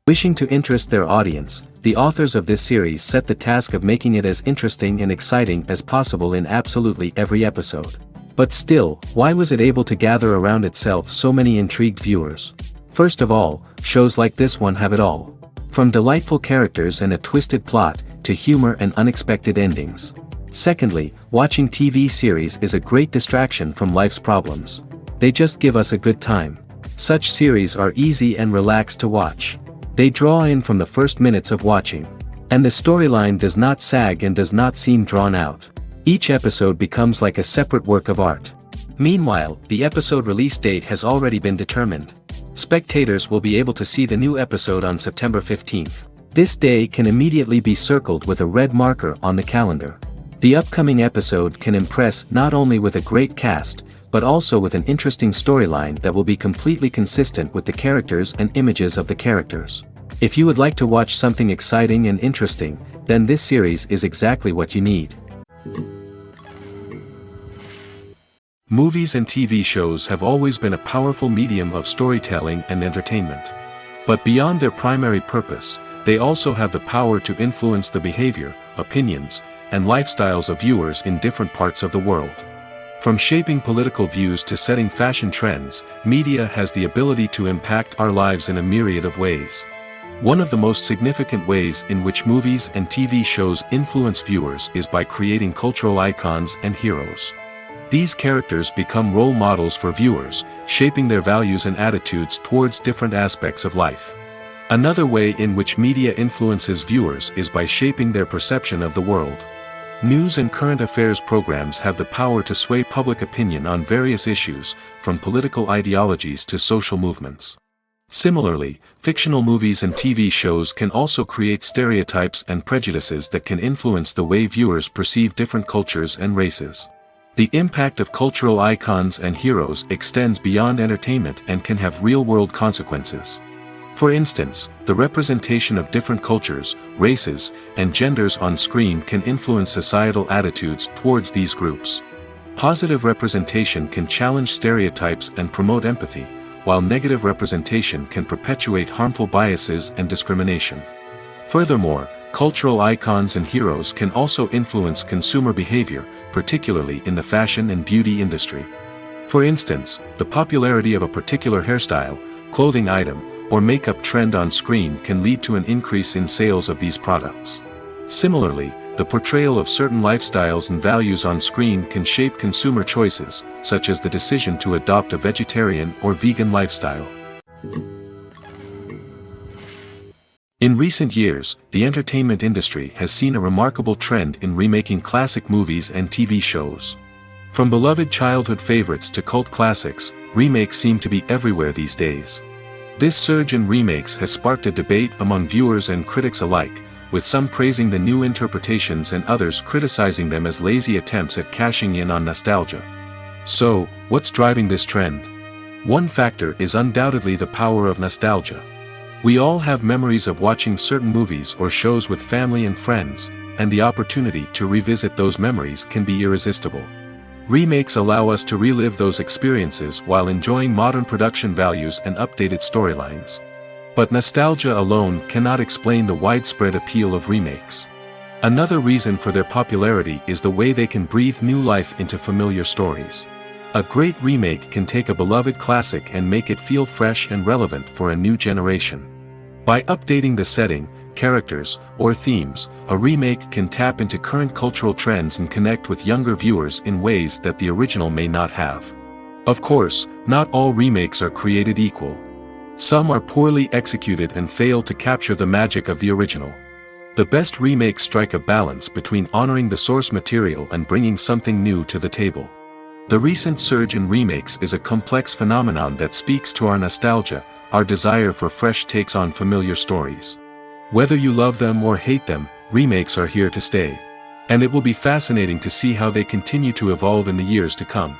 Wishing to interest their audience, the authors of this series set the task of making it as interesting and exciting as possible in absolutely every episode. But still, why was it able to gather around itself so many intrigued viewers? First of all, shows like this one have it all. From delightful characters and a twisted plot, to humor and unexpected endings. Secondly, watching TV series is a great distraction from life's problems. They just give us a good time. Such series are easy and relaxed to watch. They draw in from the first minutes of watching. And the storyline does not sag and does not seem drawn out. Each episode becomes like a separate work of art. Meanwhile, the episode release date has already been determined. Spectators will be able to see the new episode on September 15th. This day can immediately be circled with a red marker on the calendar. The upcoming episode can impress not only with a great cast, but also with an interesting storyline that will be completely consistent with the characters and images of the characters. If you would like to watch something exciting and interesting, then this series is exactly what you need. Movies and TV shows have always been a powerful medium of storytelling and entertainment. But beyond their primary purpose, they also have the power to influence the behavior, opinions, and lifestyles of viewers in different parts of the world. From shaping political views to setting fashion trends, media has the ability to impact our lives in a myriad of ways. One of the most significant ways in which movies and TV shows influence viewers is by creating cultural icons and heroes. These characters become role models for viewers, shaping their values and attitudes towards different aspects of life. Another way in which media influences viewers is by shaping their perception of the world. News and current affairs programs have the power to sway public opinion on various issues, from political ideologies to social movements. Similarly, fictional movies and TV shows can also create stereotypes and prejudices that can influence the way viewers perceive different cultures and races. The impact of cultural icons and heroes extends beyond entertainment and can have real-world consequences. For instance, the representation of different cultures, races, and genders on screen can influence societal attitudes towards these groups. Positive representation can challenge stereotypes and promote empathy, while negative representation can perpetuate harmful biases and discrimination. Furthermore, cultural icons and heroes can also influence consumer behavior, particularly in the fashion and beauty industry. For instance, the popularity of a particular hairstyle, clothing item, or makeup trend on screen can lead to an increase in sales of these products. Similarly, the portrayal of certain lifestyles and values on screen can shape consumer choices, such as the decision to adopt a vegetarian or vegan lifestyle. In recent years, the entertainment industry has seen a remarkable trend in remaking classic movies and TV shows. From beloved childhood favorites to cult classics, remakes seem to be everywhere these days. This surge in remakes has sparked a debate among viewers and critics alike, with some praising the new interpretations and others criticizing them as lazy attempts at cashing in on nostalgia. So, what's driving this trend? One factor is undoubtedly the power of nostalgia. We all have memories of watching certain movies or shows with family and friends, and the opportunity to revisit those memories can be irresistible. Remakes allow us to relive those experiences while enjoying modern production values and updated storylines. But nostalgia alone cannot explain the widespread appeal of remakes. Another reason for their popularity is the way they can breathe new life into familiar stories. A great remake can take a beloved classic and make it feel fresh and relevant for a new generation. By updating the setting, characters, or themes, a remake can tap into current cultural trends and connect with younger viewers in ways that the original may not have. Of course, not all remakes are created equal. Some are poorly executed and fail to capture the magic of the original. The best remakes strike a balance between honoring the source material and bringing something new to the table. The recent surge in remakes is a complex phenomenon that speaks to our nostalgia, our desire for fresh takes on familiar stories. Whether you love them or hate them, remakes are here to stay. And it will be fascinating to see how they continue to evolve in the years to come.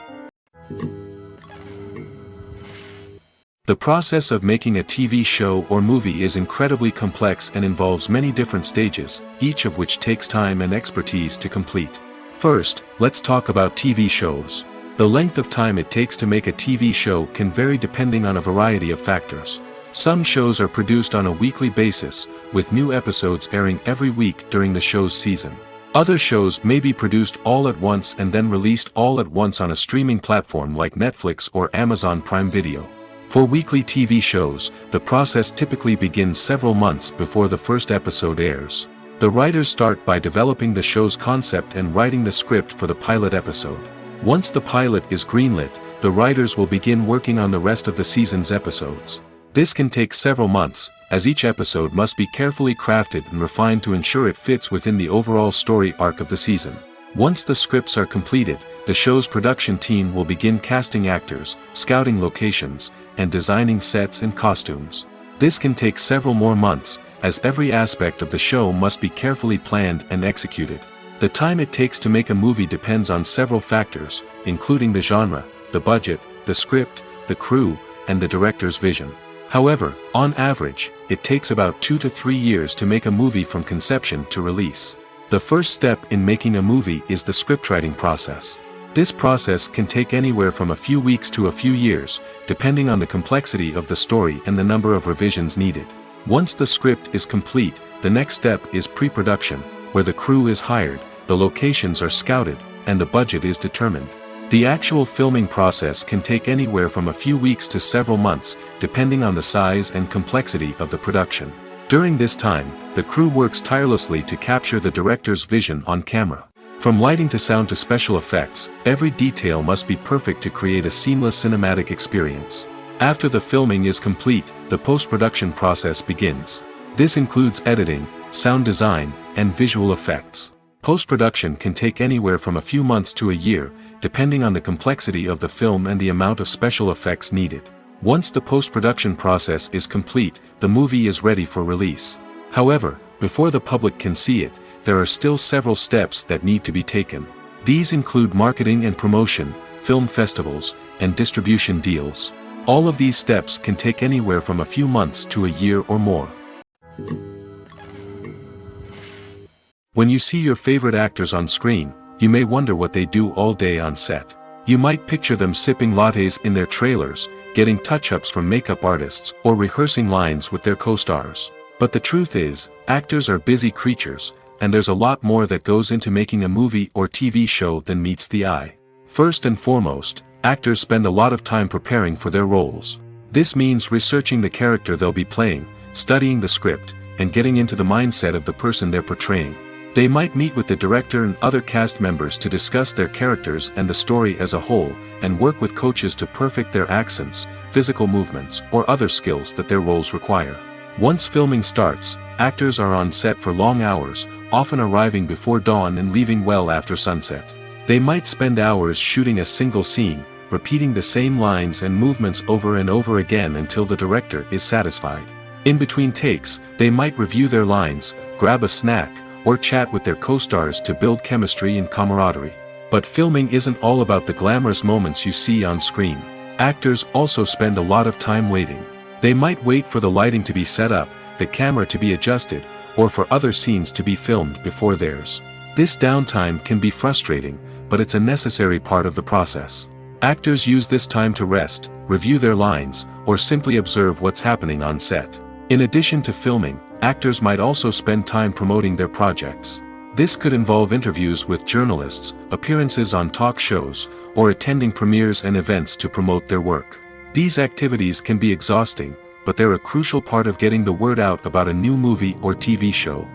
The process of making a TV show or movie is incredibly complex and involves many different stages, each of which takes time and expertise to complete. First, let's talk about TV shows. The length of time it takes to make a TV show can vary depending on a variety of factors. Some shows are produced on a weekly basis, with new episodes airing every week during the show's season. Other shows may be produced all at once and then released all at once on a streaming platform like Netflix or Amazon Prime Video. For weekly TV shows, the process typically begins several months before the first episode airs. The writers start by developing the show's concept and writing the script for the pilot episode. Once the pilot is greenlit, the writers will begin working on the rest of the season's episodes. This can take several months, as each episode must be carefully crafted and refined to ensure it fits within the overall story arc of the season. Once the scripts are completed, the show's production team will begin casting actors, scouting locations, and designing sets and costumes. This can take several more months, as every aspect of the show must be carefully planned and executed. The time it takes to make a movie depends on several factors, including the genre, the budget, the script, the crew, and the director's vision. However, on average, it takes about 2 to 3 years to make a movie from conception to release. The first step in making a movie is the scriptwriting process. This process can take anywhere from a few weeks to a few years, depending on the complexity of the story and the number of revisions needed. Once the script is complete, the next step is pre-production, where the crew is hired, the locations are scouted, and the budget is determined. The actual filming process can take anywhere from a few weeks to several months, depending on the size and complexity of the production. During this time, the crew works tirelessly to capture the director's vision on camera. From lighting to sound to special effects, every detail must be perfect to create a seamless cinematic experience. After the filming is complete, the post-production process begins. This includes editing, sound design, and visual effects. Post-production can take anywhere from a few months to a year, depending on the complexity of the film and the amount of special effects needed. Once the post-production process is complete, the movie is ready for release. However, before the public can see it, there are still several steps that need to be taken. These include marketing and promotion, film festivals, and distribution deals. All of these steps can take anywhere from a few months to a year or more. When you see your favorite actors on screen, you may wonder what they do all day on set. You might picture them sipping lattes in their trailers, getting touch-ups from makeup artists, or rehearsing lines with their co-stars. But the truth is, actors are busy creatures, and there's a lot more that goes into making a movie or TV show than meets the eye. First and foremost, actors spend a lot of time preparing for their roles. This means researching the character they'll be playing, studying the script, and getting into the mindset of the person they're portraying. They might meet with the director and other cast members to discuss their characters and the story as a whole, and work with coaches to perfect their accents, physical movements, or other skills that their roles require. Once filming starts, actors are on set for long hours, often arriving before dawn and leaving well after sunset. They might spend hours shooting a single scene, repeating the same lines and movements over and over again until the director is satisfied. In between takes, they might review their lines, grab a snack, or chat with their co-stars to build chemistry and camaraderie. But filming isn't all about the glamorous moments you see on screen. Actors also spend a lot of time waiting. They might wait for the lighting to be set up, the camera to be adjusted, or for other scenes to be filmed before theirs. This downtime can be frustrating, but it's a necessary part of the process. Actors use this time to rest, review their lines, or simply observe what's happening on set. In addition to filming, actors might also spend time promoting their projects. This could involve interviews with journalists, appearances on talk shows, or attending premieres and events to promote their work. These activities can be exhausting, but they're a crucial part of getting the word out about a new movie or TV show.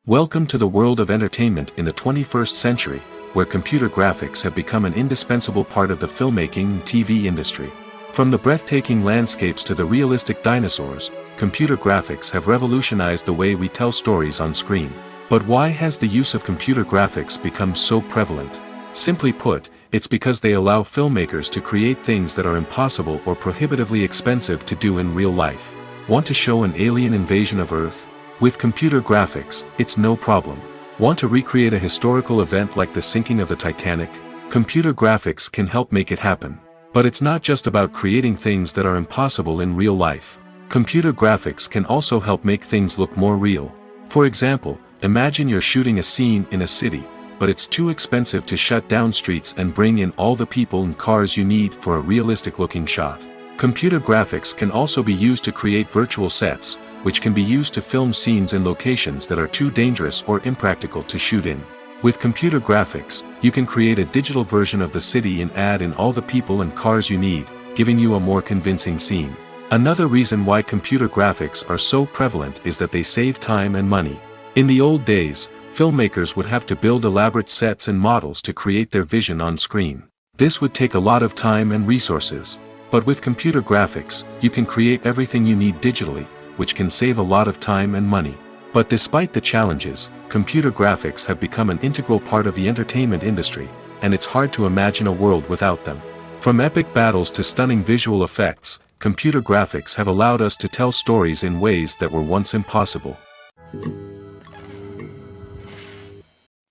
Welcome to the world of entertainment in the 21st century, where computer graphics have become an indispensable part of the filmmaking and TV industry. From the breathtaking landscapes to the realistic dinosaurs, computer graphics have revolutionized the way we tell stories on screen. But why has the use of computer graphics become so prevalent? Simply put, it's because they allow filmmakers to create things that are impossible or prohibitively expensive to do in real life. Want to show an alien invasion of Earth? With computer graphics, it's no problem. Want to recreate a historical event like the sinking of the Titanic? Computer graphics can help make it happen. But it's not just about creating things that are impossible in real life. Computer graphics can also help make things look more real. For example, imagine you're shooting a scene in a city, but it's too expensive to shut down streets and bring in all the people and cars you need for a realistic-looking shot. Computer graphics can also be used to create virtual sets, which can be used to film scenes in locations that are too dangerous or impractical to shoot in. With computer graphics, you can create a digital version of the city and add in all the people and cars you need, giving you a more convincing scene. Another reason why computer graphics are so prevalent is that they save time and money. In the old days, filmmakers would have to build elaborate sets and models to create their vision on screen. This would take a lot of time and resources. But with computer graphics, you can create everything you need digitally, which can save a lot of time and money. But despite the challenges, computer graphics have become an integral part of the entertainment industry, and it's hard to imagine a world without them. From epic battles to stunning visual effects, computer graphics have allowed us to tell stories in ways that were once impossible.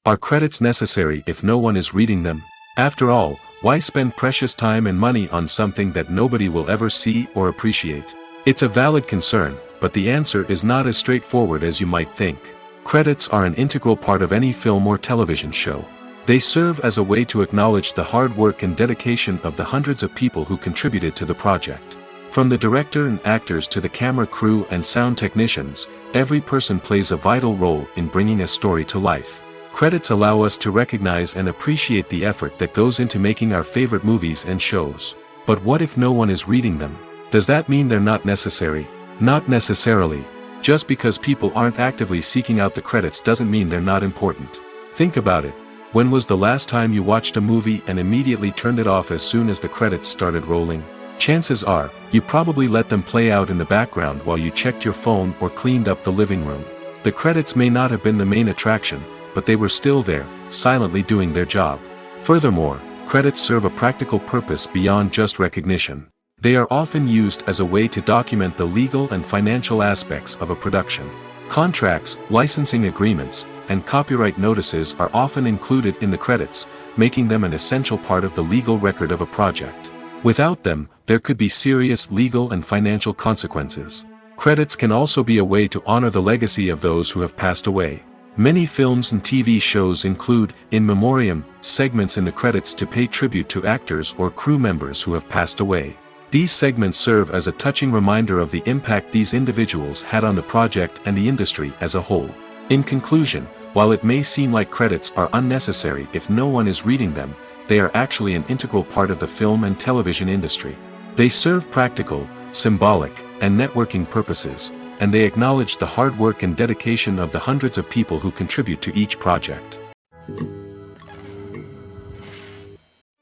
Are credits necessary if no one is reading them? After all, why spend precious time and money on something that nobody will ever see or appreciate? It's a valid concern, but the answer is not as straightforward as you might think. Credits are an integral part of any film or television show. They serve as a way to acknowledge the hard work and dedication of the hundreds of people who contributed to the project. From the director and actors to the camera crew and sound technicians, every person plays a vital role in bringing a story to life. Credits allow us to recognize and appreciate the effort that goes into making our favorite movies and shows. But what if no one is reading them? Does that mean they're not necessary? Not necessarily. Just because people aren't actively seeking out the credits doesn't mean they're not important. Think about it. When was the last time you watched a movie and immediately turned it off as soon as the credits started rolling? Chances are, you probably let them play out in the background while you checked your phone or cleaned up the living room. The credits may not have been the main attraction, but they were still there, silently doing their job. Furthermore, credits serve a practical purpose beyond just recognition. They are often used as a way to document the legal and financial aspects of a production. Contracts, licensing agreements, and copyright notices are often included in the credits, making them an essential part of the legal record of a project. Without them, there could be serious legal and financial consequences. Credits can also be a way to honor the legacy of those who have passed away. Many films and TV shows include, in memoriam, segments in the credits to pay tribute to actors or crew members who have passed away. These segments serve as a touching reminder of the impact these individuals had on the project and the industry as a whole. In conclusion, while it may seem like credits are unnecessary if no one is reading them, they are actually an integral part of the film and television industry. They serve practical, symbolic, and networking purposes, and they acknowledge the hard work and dedication of the hundreds of people who contribute to each project.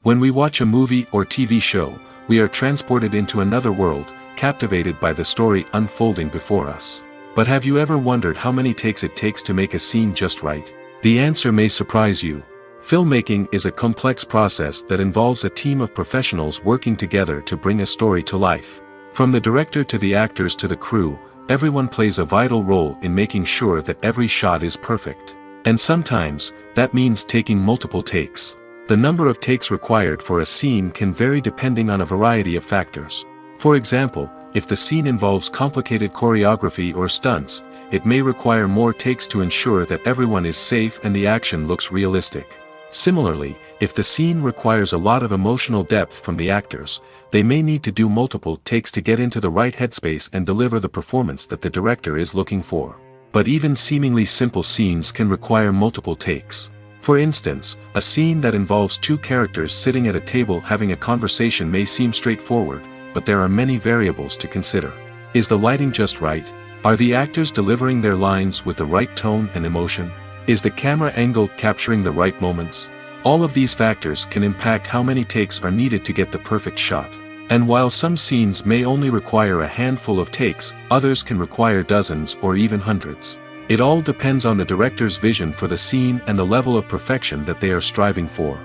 When we watch a movie or TV show, we are transported into another world, captivated by the story unfolding before us. But have you ever wondered how many takes it takes to make a scene just right? The answer may surprise you. Filmmaking is a complex process that involves a team of professionals working together to bring a story to life. From the director to the actors to the crew, everyone plays a vital role in making sure that every shot is perfect. And sometimes, that means taking multiple takes. The number of takes required for a scene can vary depending on a variety of factors. For example, if the scene involves complicated choreography or stunts, it may require more takes to ensure that everyone is safe and the action looks realistic. Similarly, if the scene requires a lot of emotional depth from the actors, they may need to do multiple takes to get into the right headspace and deliver the performance that the director is looking for. But even seemingly simple scenes can require multiple takes. For instance, a scene that involves two characters sitting at a table having a conversation may seem straightforward, but there are many variables to consider. Is the lighting just right? Are the actors delivering their lines with the right tone and emotion? Is the camera angle capturing the right moments? All of these factors can impact how many takes are needed to get the perfect shot. And while some scenes may only require a handful of takes, others can require dozens or even hundreds. It all depends on the director's vision for the scene and the level of perfection that they are striving for.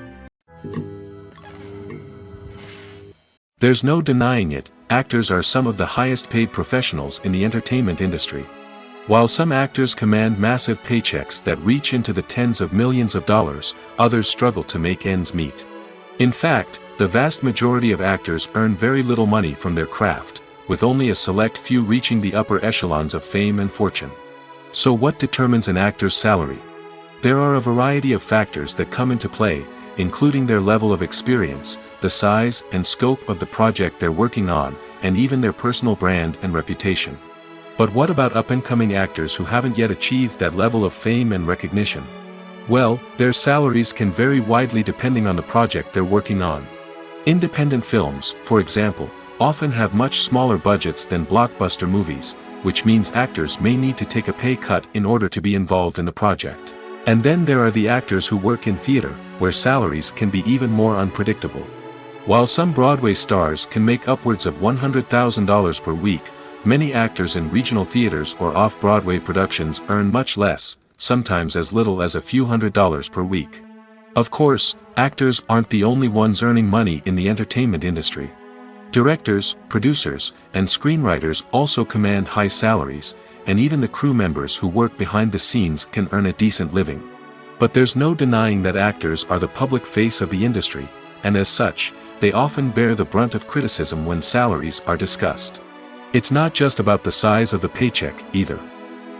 There's no denying it, actors are some of the highest paid professionals in the entertainment industry. While some actors command massive paychecks that reach into the tens of millions of dollars, others struggle to make ends meet. In fact, the vast majority of actors earn very little money from their craft, with only a select few reaching the upper echelons of fame and fortune. So what determines an actor's salary? There are a variety of factors that come into play, including their level of experience, the size and scope of the project they're working on, and even their personal brand and reputation. But what about up-and-coming actors who haven't yet achieved that level of fame and recognition? Well, their salaries can vary widely depending on the project they're working on. Independent films, for example, often have much smaller budgets than blockbuster movies, which means actors may need to take a pay cut in order to be involved in the project. And then there are the actors who work in theater, where salaries can be even more unpredictable. While some Broadway stars can make upwards of $100,000 per week, many actors in regional theaters or off-Broadway productions earn much less, sometimes as little as a few $100s per week. Of course, actors aren't the only ones earning money in the entertainment industry. Directors, producers, and screenwriters also command high salaries, and even the crew members who work behind the scenes can earn a decent living. But there's no denying that actors are the public face of the industry, and as such, they often bear the brunt of criticism when salaries are discussed. It's not just about the size of the paycheck, either.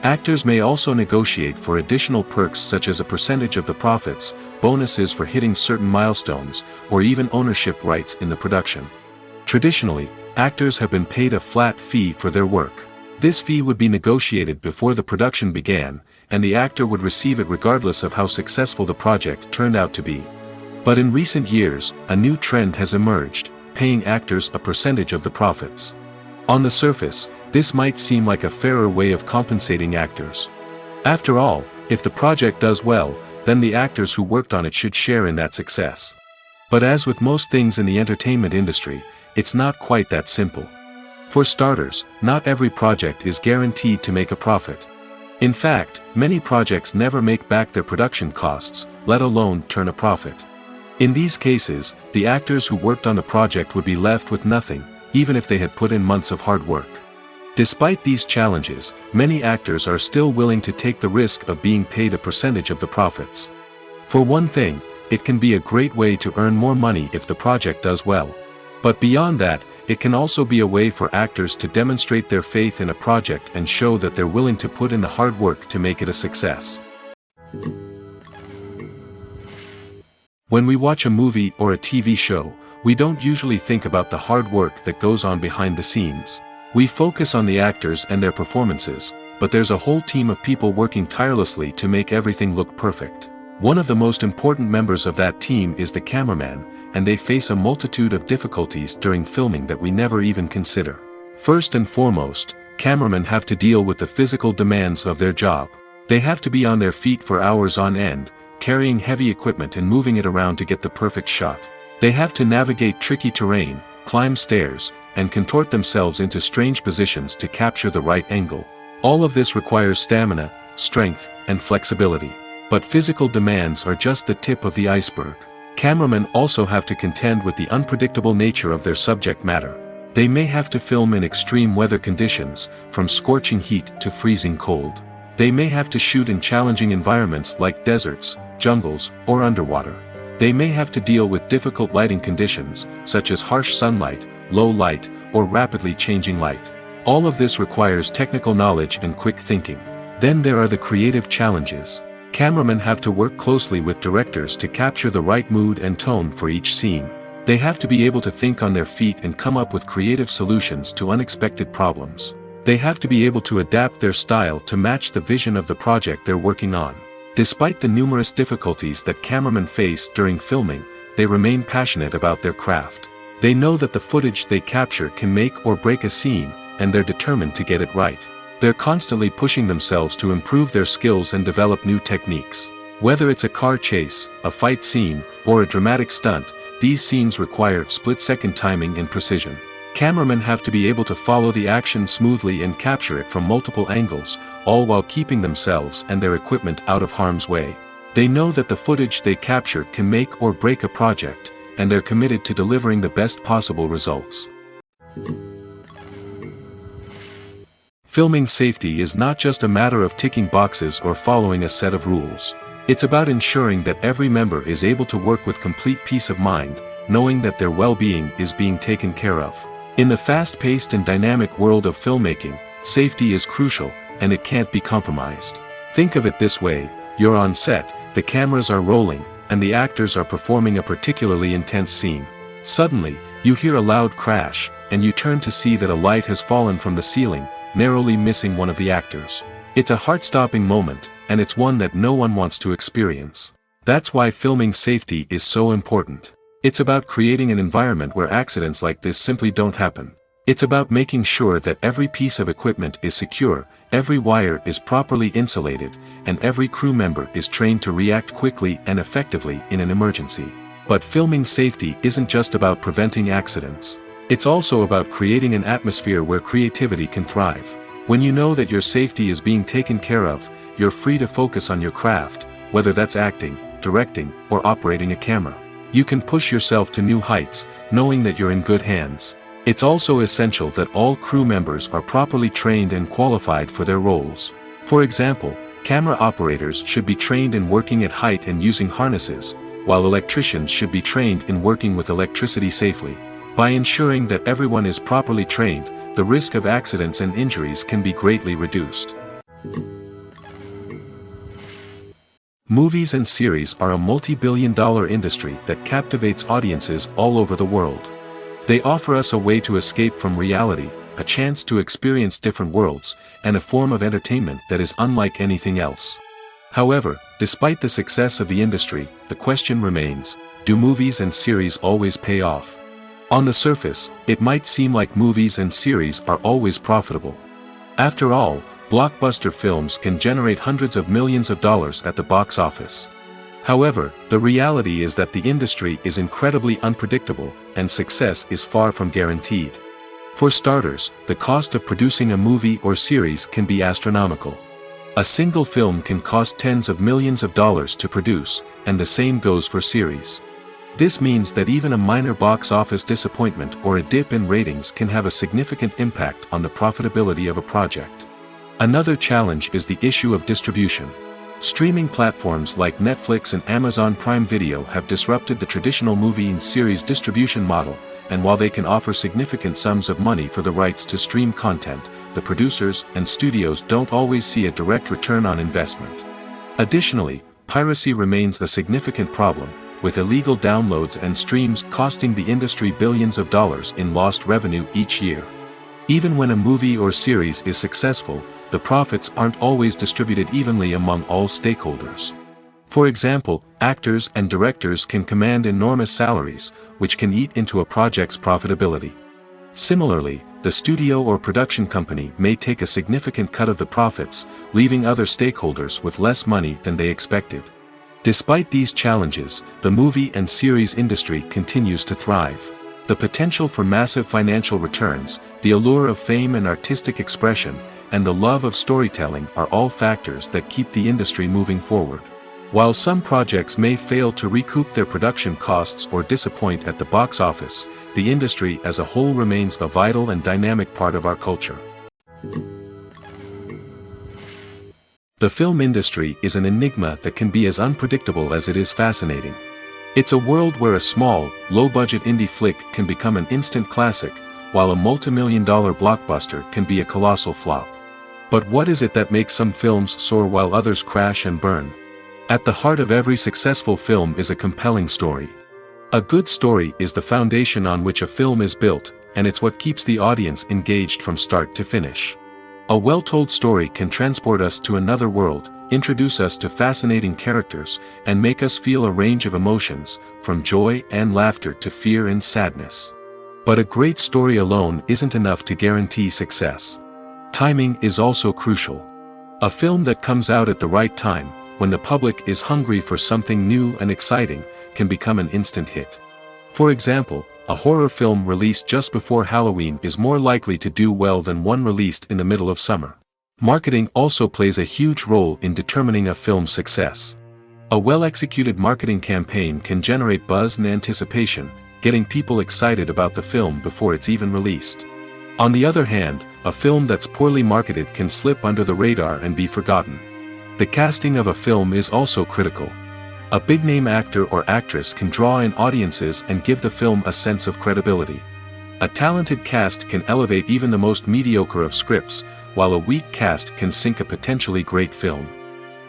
Actors may also negotiate for additional perks such as a percentage of the profits, bonuses for hitting certain milestones, or even ownership rights in the production. Traditionally, actors have been paid a flat fee for their work. This fee would be negotiated before the production began, and the actor would receive it regardless of how successful the project turned out to be. But in recent years, a new trend has emerged, paying actors a percentage of the profits. On the surface, this might seem like a fairer way of compensating actors. After all, if the project does well, then the actors who worked on it should share in that success. But as with most things in the entertainment industry, it's not quite that simple. For starters, not every project is guaranteed to make a profit. In fact, many projects never make back their production costs, let alone turn a profit. In these cases, the actors who worked on the project would be left with nothing, even if they had put in months of hard work. Despite these challenges, many actors are still willing to take the risk of being paid a percentage of the profits. For one thing, it can be a great way to earn more money if the project does well. But beyond that, it can also be a way for actors to demonstrate their faith in a project and show that they're willing to put in the hard work to make it a success. When we watch a movie or a TV show, we don't usually think about the hard work that goes on behind the scenes. We focus on the actors and their performances, but there's a whole team of people working tirelessly to make everything look perfect. One of the most important members of that team is the cameraman, and they face a multitude of difficulties during filming that we never even consider. First and foremost, cameramen have to deal with the physical demands of their job. They have to be on their feet for hours on end, carrying heavy equipment and moving it around to get the perfect shot. They have to navigate tricky terrain, climb stairs, and contort themselves into strange positions to capture the right angle. All of this requires stamina, strength, and flexibility. But physical demands are just the tip of the iceberg. Cameramen also have to contend with the unpredictable nature of their subject matter. They may have to film in extreme weather conditions, from scorching heat to freezing cold. They may have to shoot in challenging environments like deserts, jungles, or underwater. They may have to deal with difficult lighting conditions, such as harsh sunlight, low light, or rapidly changing light. All of this requires technical knowledge and quick thinking. Then there are the creative challenges. Cameramen have to work closely with directors to capture the right mood and tone for each scene. They have to be able to think on their feet and come up with creative solutions to unexpected problems. They have to be able to adapt their style to match the vision of the project they're working on. Despite the numerous difficulties that cameramen face during filming, they remain passionate about their craft. They know that the footage they capture can make or break a scene, and they're determined to get it right. They're constantly pushing themselves to improve their skills and develop new techniques. Whether it's a car chase, a fight scene, or a dramatic stunt, these scenes require split-second timing and precision. Cameramen have to be able to follow the action smoothly and capture it from multiple angles, all while keeping themselves and their equipment out of harm's way. They know that the footage they capture can make or break a project, and they're committed to delivering the best possible results. Filming safety is not just a matter of ticking boxes or following a set of rules. It's about ensuring that every member is able to work with complete peace of mind, knowing that their well-being is being taken care of. In the fast-paced and dynamic world of filmmaking, safety is crucial, and it can't be compromised. Think of it this way: you're on set, the cameras are rolling, and the actors are performing a particularly intense scene. Suddenly, you hear a loud crash, and you turn to see that a light has fallen from the ceiling, narrowly missing one of the actors. It's a heart-stopping moment, and it's one that no one wants to experience. That's why filming safety is so important. It's about creating an environment where accidents like this simply don't happen. It's about making sure that every piece of equipment is secure, every wire is properly insulated, and every crew member is trained to react quickly and effectively in an emergency. But filming safety isn't just about preventing accidents. It's also about creating an atmosphere where creativity can thrive. When you know that your safety is being taken care of, you're free to focus on your craft, whether that's acting, directing, or operating a camera. You can push yourself to new heights, knowing that you're in good hands. It's also essential that all crew members are properly trained and qualified for their roles. For example, camera operators should be trained in working at height and using harnesses, while electricians should be trained in working with electricity safely. By ensuring that everyone is properly trained, the risk of accidents and injuries can be greatly reduced. Movies and series are a multi-billion-dollar industry that captivates audiences all over the world. They offer us a way to escape from reality, a chance to experience different worlds, and a form of entertainment that is unlike anything else. However, despite the success of the industry, the question remains: do movies and series always pay off? On the surface, it might seem like movies and series are always profitable. After all, blockbuster films can generate hundreds of millions of dollars at the box office. However, the reality is that the industry is incredibly unpredictable, and success is far from guaranteed. For starters, the cost of producing a movie or series can be astronomical. A single film can cost tens of millions of dollars to produce, and the same goes for series. This means that even a minor box office disappointment or a dip in ratings can have a significant impact on the profitability of a project. Another challenge is the issue of distribution. Streaming platforms like Netflix and Amazon Prime Video have disrupted the traditional movie and series distribution model, and while they can offer significant sums of money for the rights to stream content, the producers and studios don't always see a direct return on investment. Additionally, piracy remains a significant problem, with illegal downloads and streams costing the industry billions of dollars in lost revenue each year. Even when a movie or series is successful, the profits aren't always distributed evenly among all stakeholders. For example, actors and directors can command enormous salaries, which can eat into a project's profitability. Similarly, the studio or production company may take a significant cut of the profits, leaving other stakeholders with less money than they expected. Despite these challenges, the movie and series industry continues to thrive. The potential for massive financial returns, the allure of fame and artistic expression, and the love of storytelling are all factors that keep the industry moving forward. While some projects may fail to recoup their production costs or disappoint at the box office, the industry as a whole remains a vital and dynamic part of our culture. The film industry is an enigma that can be as unpredictable as it is fascinating. It's a world where a small, low-budget indie flick can become an instant classic, while a multi-million-dollar blockbuster can be a colossal flop. But what is it that makes some films soar while others crash and burn? At the heart of every successful film is a compelling story. A good story is the foundation on which a film is built, and it's what keeps the audience engaged from start to finish. A well-told story can transport us to another world, introduce us to fascinating characters, and make us feel a range of emotions, from joy and laughter to fear and sadness. But a great story alone isn't enough to guarantee success. Timing is also crucial. A film that comes out at the right time, when the public is hungry for something new and exciting, can become an instant hit. For example, a horror film released just before Halloween is more likely to do well than one released in the middle of summer. Marketing also plays a huge role in determining a film's success. A well-executed marketing campaign can generate buzz and anticipation, getting people excited about the film before it's even released. On the other hand, a film that's poorly marketed can slip under the radar and be forgotten. The casting of a film is also critical. A big-name actor or actress can draw in audiences and give the film a sense of credibility. A talented cast can elevate even the most mediocre of scripts, while a weak cast can sink a potentially great film.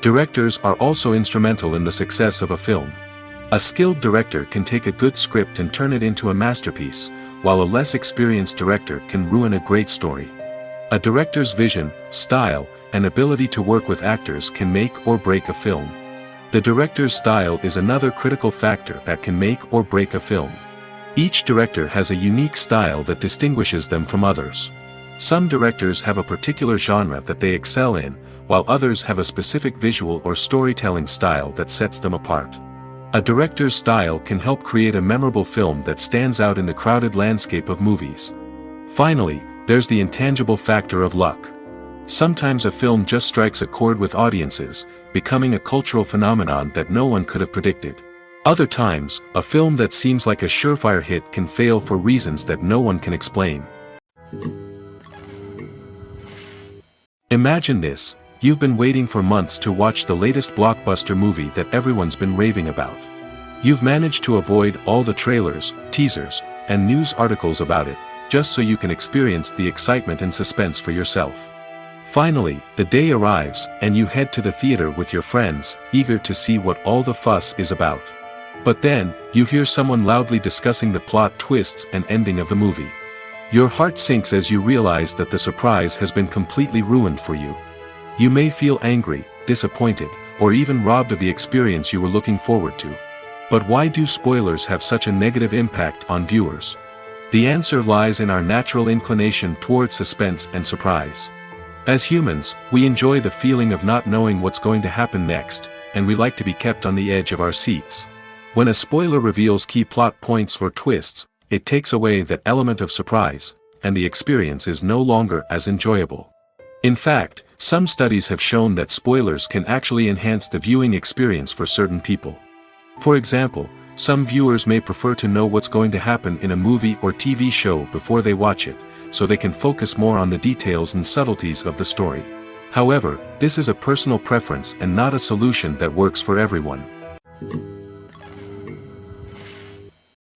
Directors are also instrumental in the success of a film. A skilled director can take a good script and turn it into a masterpiece, while a less experienced director can ruin a great story. A director's vision, style, and ability to work with actors can make or break a film. The director's style is another critical factor that can make or break a film. Each director has a unique style that distinguishes them from others. Some directors have a particular genre that they excel in, while others have a specific visual or storytelling style that sets them apart. A director's style can help create a memorable film that stands out in the crowded landscape of movies. Finally, there's the intangible factor of luck. Sometimes a film just strikes a chord with audiences, becoming a cultural phenomenon that no one could have predicted. Other times, a film that seems like a surefire hit can fail for reasons that no one can explain. Imagine this: you've been waiting for months to watch the latest blockbuster movie that everyone's been raving about. You've managed to avoid all the trailers, teasers, and news articles about it, just so you can experience the excitement and suspense for yourself. Finally, the day arrives, and you head to the theater with your friends, eager to see what all the fuss is about. But then, you hear someone loudly discussing the plot twists and ending of the movie. Your heart sinks as you realize that the surprise has been completely ruined for you. You may feel angry, disappointed, or even robbed of the experience you were looking forward to. But why do spoilers have such a negative impact on viewers? The answer lies in our natural inclination towards suspense and surprise. As humans, we enjoy the feeling of not knowing what's going to happen next, and we like to be kept on the edge of our seats. When a spoiler reveals key plot points or twists, it takes away that element of surprise, and the experience is no longer as enjoyable. In fact, some studies have shown that spoilers can actually enhance the viewing experience for certain people. For example, some viewers may prefer to know what's going to happen in a movie or TV show before they watch it, so they can focus more on the details and subtleties of the story. However, this is a personal preference and not a solution that works for everyone.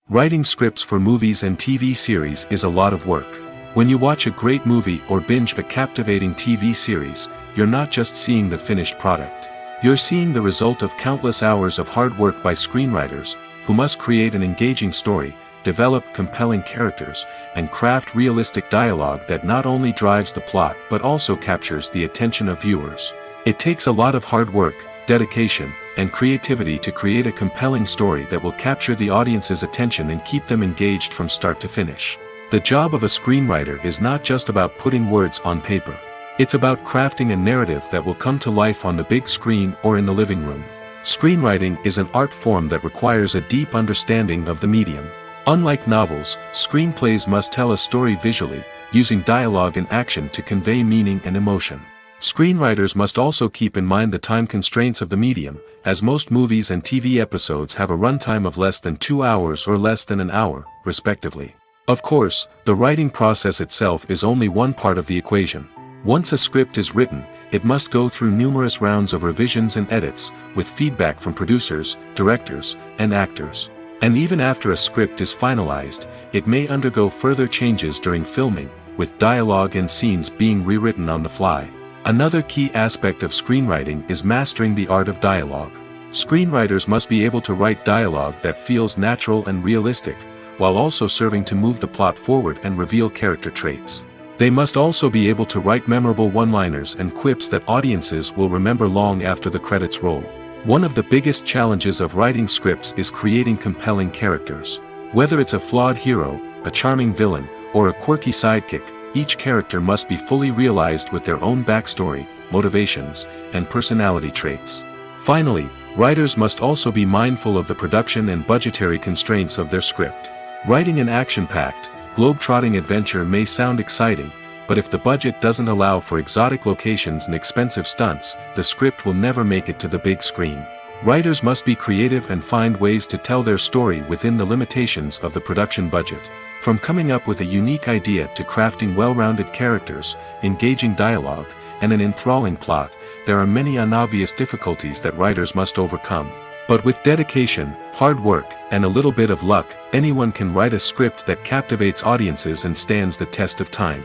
Writing scripts for movies and TV series is a lot of work. When you watch a great movie or binge a captivating TV series, you're not just seeing the finished product. You're seeing the result of countless hours of hard work by screenwriters, who must create an engaging story, develop compelling characters, and craft realistic dialogue that not only drives the plot but also captures the attention of viewers. It takes a lot of hard work, dedication, and creativity to create a compelling story that will capture the audience's attention and keep them engaged from start to finish. The job of a screenwriter is not just about putting words on paper. It's about crafting a narrative that will come to life on the big screen or in the living room. Screenwriting is an art form that requires a deep understanding of the medium. Unlike novels, screenplays must tell a story visually, using dialogue and action to convey meaning and emotion. Screenwriters must also keep in mind the time constraints of the medium, as most movies and TV episodes have a runtime of less than 2 hours or less than an hour, respectively. Of course, the writing process itself is only one part of the equation. Once a script is written, it must go through numerous rounds of revisions and edits, with feedback from producers, directors, and actors. And even after a script is finalized, it may undergo further changes during filming, with dialogue and scenes being rewritten on the fly. Another key aspect of screenwriting is mastering the art of dialogue. Screenwriters must be able to write dialogue that feels natural and realistic, while also serving to move the plot forward and reveal character traits. They must also be able to write memorable one-liners and quips that audiences will remember long after the credits roll. One of the biggest challenges of writing scripts is creating compelling characters. Whether it's a flawed hero, a charming villain, or a quirky sidekick, each character must be fully realized with their own backstory, motivations, and personality traits. Finally, writers must also be mindful of the production and budgetary constraints of their script. Writing an action-packed, globe-trotting adventure may sound exciting, but if the budget doesn't allow for exotic locations and expensive stunts, the script will never make it to the big screen. Writers must be creative and find ways to tell their story within the limitations of the production budget. From coming up with a unique idea to crafting well-rounded characters, engaging dialogue, and an enthralling plot, there are many unobvious difficulties that writers must overcome. But with dedication, hard work, and a little bit of luck, anyone can write a script that captivates audiences and stands the test of time.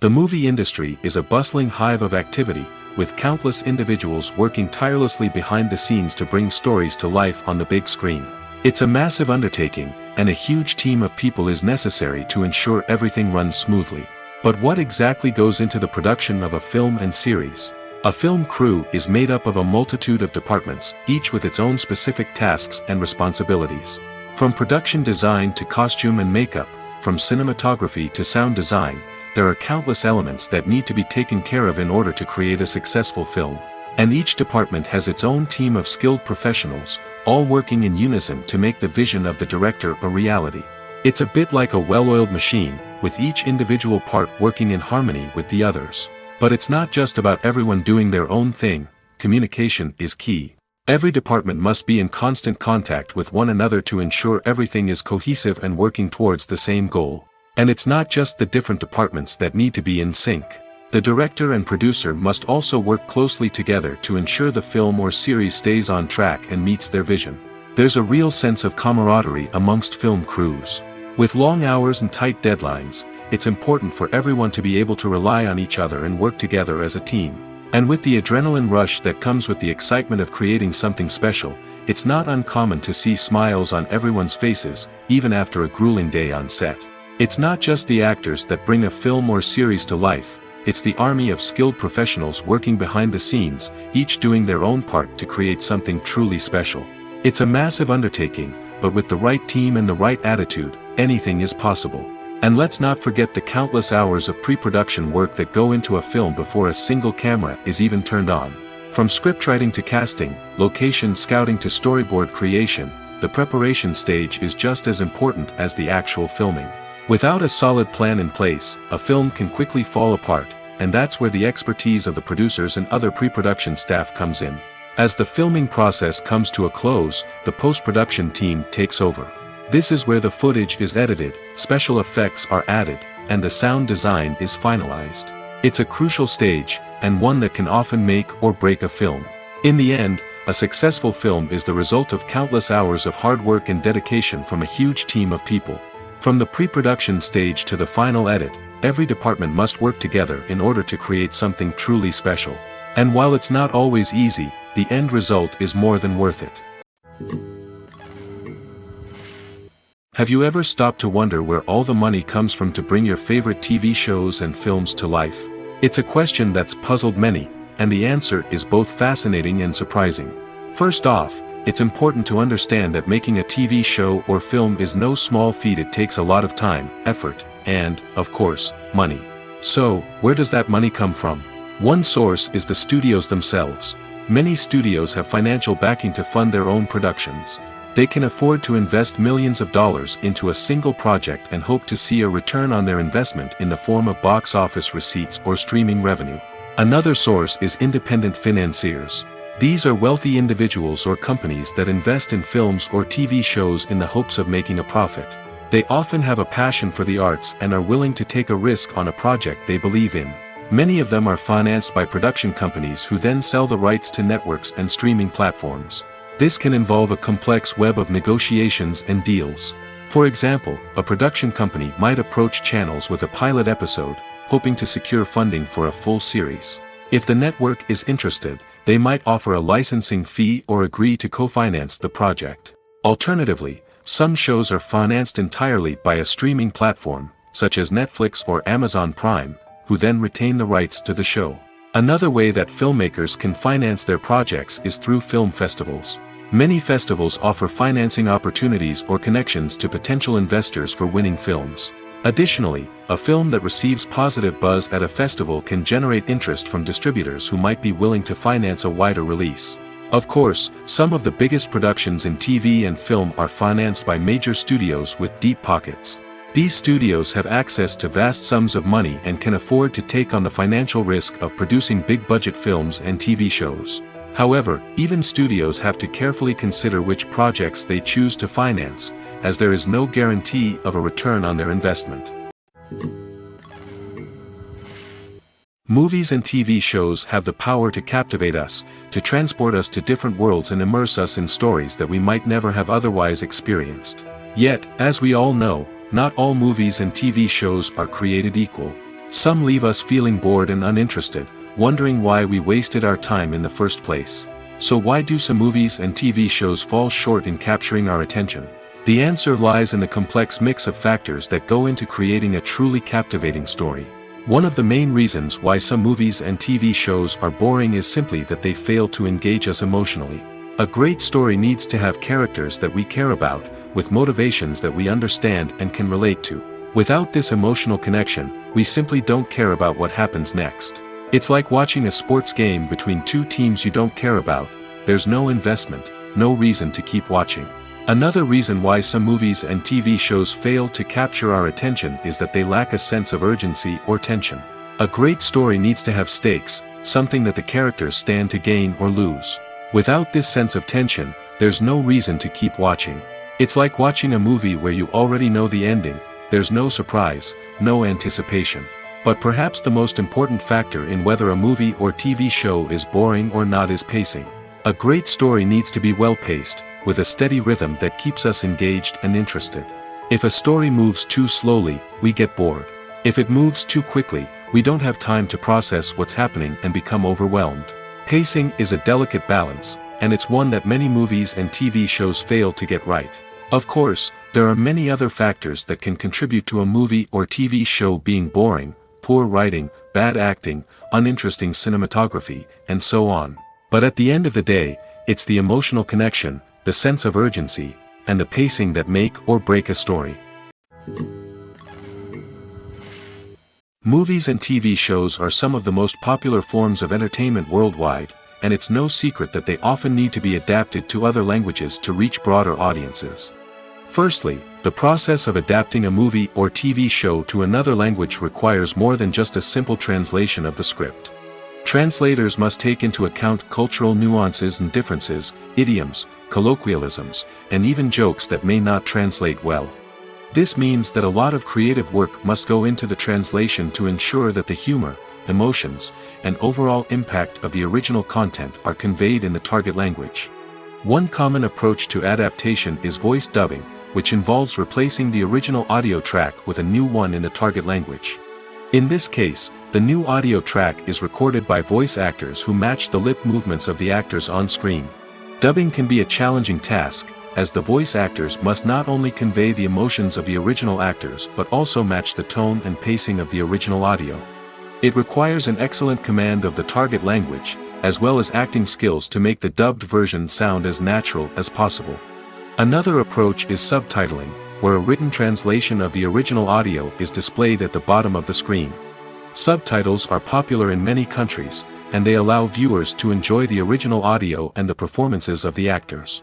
The movie industry is a bustling hive of activity, with countless individuals working tirelessly behind the scenes to bring stories to life on the big screen. It's a massive undertaking, and a huge team of people is necessary to ensure everything runs smoothly. But what exactly goes into the production of a film and series? A film crew is made up of a multitude of departments, each with its own specific tasks and responsibilities. From production design to costume and makeup, from cinematography to sound design, there are countless elements that need to be taken care of in order to create a successful film. And each department has its own team of skilled professionals, all working in unison to make the vision of the director a reality. It's a bit like a well-oiled machine, with each individual part working in harmony with the others. But it's not just about everyone doing their own thing. Communication is key. Every department must be in constant contact with one another to ensure everything is cohesive and working towards the same goal. And it's not just the different departments that need to be in sync. The director and producer must also work closely together to ensure the film or series stays on track and meets their vision. There's a real sense of camaraderie amongst film crews. With long hours and tight deadlines, it's important for everyone to be able to rely on each other and work together as a team. And with the adrenaline rush that comes with the excitement of creating something special, it's not uncommon to see smiles on everyone's faces, even after a grueling day on set. It's not just the actors that bring a film or series to life, it's the army of skilled professionals working behind the scenes, each doing their own part to create something truly special. It's a massive undertaking, but with the right team and the right attitude, anything is possible. And let's not forget the countless hours of pre-production work that go into a film before a single camera is even turned on. From scriptwriting to casting, location scouting to storyboard creation, the preparation stage is just as important as the actual filming. Without a solid plan in place, a film can quickly fall apart, and that's where the expertise of the producers and other pre-production staff comes in. As the filming process comes to a close, the post-production team takes over. This is where the footage is edited, special effects are added, and the sound design is finalized. It's a crucial stage, and one that can often make or break a film. In the end, a successful film is the result of countless hours of hard work and dedication from a huge team of people. From the pre-production stage to the final edit, every department must work together in order to create something truly special. And while it's not always easy, the end result is more than worth it. Have you ever stopped to wonder where all the money comes from to bring your favorite TV shows and films to life? It's a question that's puzzled many, and the answer is both fascinating and surprising. First off, it's important to understand that making a TV show or film is no small feat. It takes a lot of time, effort, and, of course, money. So, where does that money come from? One source is the studios themselves. Many studios have financial backing to fund their own productions. They can afford to invest millions of dollars into a single project and hope to see a return on their investment in the form of box office receipts or streaming revenue. Another source is independent financiers. These are wealthy individuals or companies that invest in films or TV shows in the hopes of making a profit. They often have a passion for the arts and are willing to take a risk on a project they believe in. Many of them are financed by production companies who then sell the rights to networks and streaming platforms. This can involve a complex web of negotiations and deals. For example, a production company might approach channels with a pilot episode, hoping to secure funding for a full series. If the network is interested, they might offer a licensing fee or agree to co-finance the project. Alternatively, Some shows are financed entirely by a streaming platform, such as Netflix or Amazon Prime, who then retain the rights to the show. Another way that filmmakers can finance their projects is through film festivals. Many festivals offer financing opportunities or connections to potential investors for winning films. Additionally, a film that receives positive buzz at a festival can generate interest from distributors who might be willing to finance a wider release. Of course, some of the biggest productions in TV and film are financed by major studios with deep pockets. These studios have access to vast sums of money and can afford to take on the financial risk of producing big-budget films and TV shows. However, even studios have to carefully consider which projects they choose to finance, as there is no guarantee of a return on their investment. Movies and TV shows have the power to captivate us, to transport us to different worlds and immerse us in stories that we might never have otherwise experienced. Yet, as we all know, not all movies and TV shows are created equal. Some leave us feeling bored and uninterested, wondering why we wasted our time in the first place. So why do some movies and TV shows fall short in capturing our attention? The answer lies in the complex mix of factors that go into creating a truly captivating story. One of the main reasons why some movies and TV shows are boring is simply that they fail to engage us emotionally. A great story needs to have characters that we care about, with motivations that we understand and can relate to. Without this emotional connection, we simply don't care about what happens next. It's like watching a sports game between two teams you don't care about. There's no investment, no reason to keep watching. Another reason why some movies and TV shows fail to capture our attention is that they lack a sense of urgency or tension. A great story needs to have stakes, something that the characters stand to gain or lose. Without this sense of tension, there's no reason to keep watching. It's like watching a movie where you already know the ending. There's no surprise, no anticipation. But perhaps the most important factor in whether a movie or TV show is boring or not is pacing. A great story needs to be well-paced, with a steady rhythm that keeps us engaged and interested. If a story moves too slowly, we get bored. If it moves too quickly, we don't have time to process what's happening and become overwhelmed. Pacing is a delicate balance, and it's one that many movies and TV shows fail to get right. Of course, there are many other factors that can contribute to a movie or TV show being boring: poor writing, bad acting, uninteresting cinematography, and so on. But at the end of the day, it's the emotional connection, the sense of urgency, and the pacing that make or break a story. Movies and TV shows are some of the most popular forms of entertainment worldwide, and it's no secret that they often need to be adapted to other languages to reach broader audiences. Firstly, the process of adapting a movie or TV show to another language requires more than just a simple translation of the script. Translators must take into account cultural nuances and differences, idioms, colloquialisms, and even jokes that may not translate well. This means that a lot of creative work must go into the translation to ensure that the humor, emotions, and overall impact of the original content are conveyed in the target language. One common approach to adaptation is voice dubbing, which involves replacing the original audio track with a new one in the target language. In this case, the new audio track is recorded by voice actors who match the lip movements of the actors on screen. Dubbing can be a challenging task, as the voice actors must not only convey the emotions of the original actors but also match the tone and pacing of the original audio. It requires an excellent command of the target language, as well as acting skills to make the dubbed version sound as natural as possible. Another approach is subtitling, where a written translation of the original audio is displayed at the bottom of the screen. Subtitles are popular in many countries, and they allow viewers to enjoy the original audio and the performances of the actors.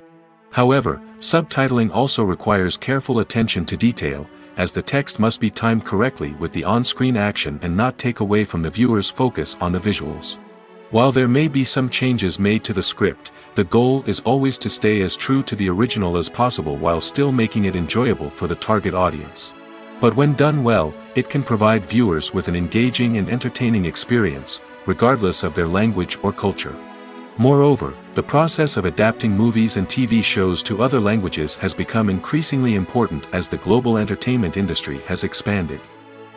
However, subtitling also requires careful attention to detail, as the text must be timed correctly with the on-screen action and not take away from the viewer's focus on the visuals. While there may be some changes made to the script, the goal is always to stay as true to the original as possible while still making it enjoyable for the target audience. But when done well, it can provide viewers with an engaging and entertaining experience, regardless of their language or culture. Moreover, the process of adapting movies and TV shows to other languages has become increasingly important as the global entertainment industry has expanded.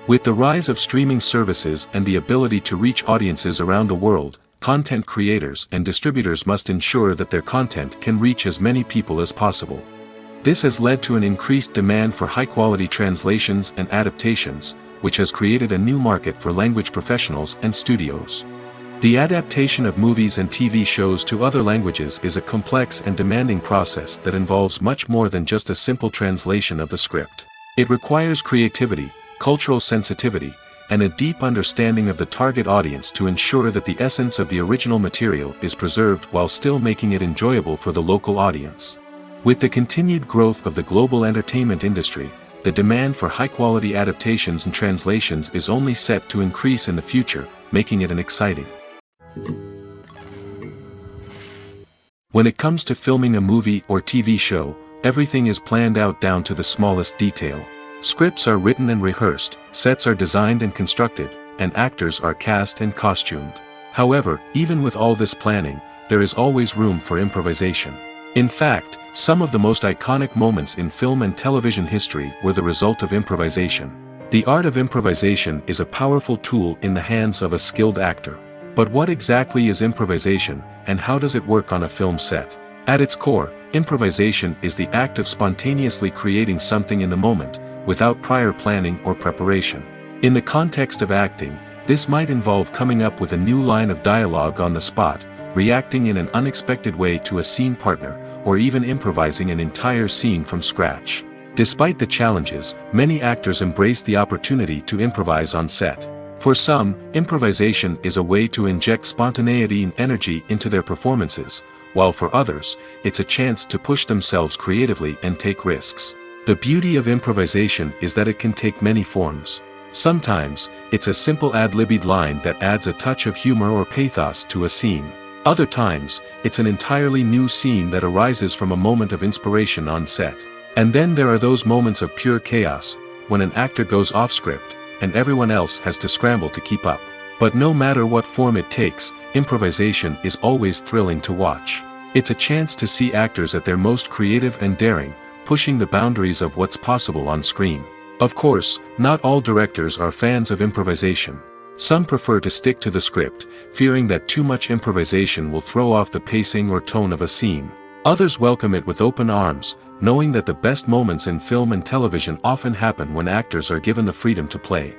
With the rise of streaming services and the ability to reach audiences around the world, content creators and distributors must ensure that their content can reach as many people as possible. This has led to an increased demand for high-quality translations and adaptations, which has created a new market for language professionals and studios. The adaptation of movies and TV shows to other languages is a complex and demanding process that involves much more than just a simple translation of the script. It requires creativity, cultural sensitivity, and a deep understanding of the target audience to ensure that the essence of the original material is preserved while still making it enjoyable for the local audience. With the continued growth of the global entertainment industry, the demand for high-quality adaptations and translations is only set to increase in the future, making it an exciting. When it comes to filming a movie or TV show, everything is planned out down to the smallest detail. Scripts are written and rehearsed, sets are designed and constructed, and actors are cast and costumed. However, even with all this planning, there is always room for improvisation. In fact, some of the most iconic moments in film and television history were the result of improvisation. The art of improvisation is a powerful tool in the hands of a skilled actor. But what exactly is improvisation, and how does it work on a film set? At its core, improvisation is the act of spontaneously creating something in the moment, without prior planning or preparation. In the context of acting, this might involve coming up with a new line of dialogue on the spot, reacting in an unexpected way to a scene partner, or even improvising an entire scene from scratch. Despite the challenges, many actors embrace the opportunity to improvise on set. For some, improvisation is a way to inject spontaneity and energy into their performances, while for others, it's a chance to push themselves creatively and take risks. The beauty of improvisation is that it can take many forms. Sometimes, it's a simple ad-libbed line that adds a touch of humor or pathos to a scene. Other times, it's an entirely new scene that arises from a moment of inspiration on set. And then there are those moments of pure chaos, when an actor goes off script, and everyone else has to scramble to keep up. But no matter what form it takes, improvisation is always thrilling to watch. It's a chance to see actors at their most creative and daring, pushing the boundaries of what's possible on screen. Of course, not all directors are fans of improvisation. Some prefer to stick to the script, fearing that too much improvisation will throw off the pacing or tone of a scene. Others welcome it with open arms, knowing that the best moments in film and television often happen when actors are given the freedom to play.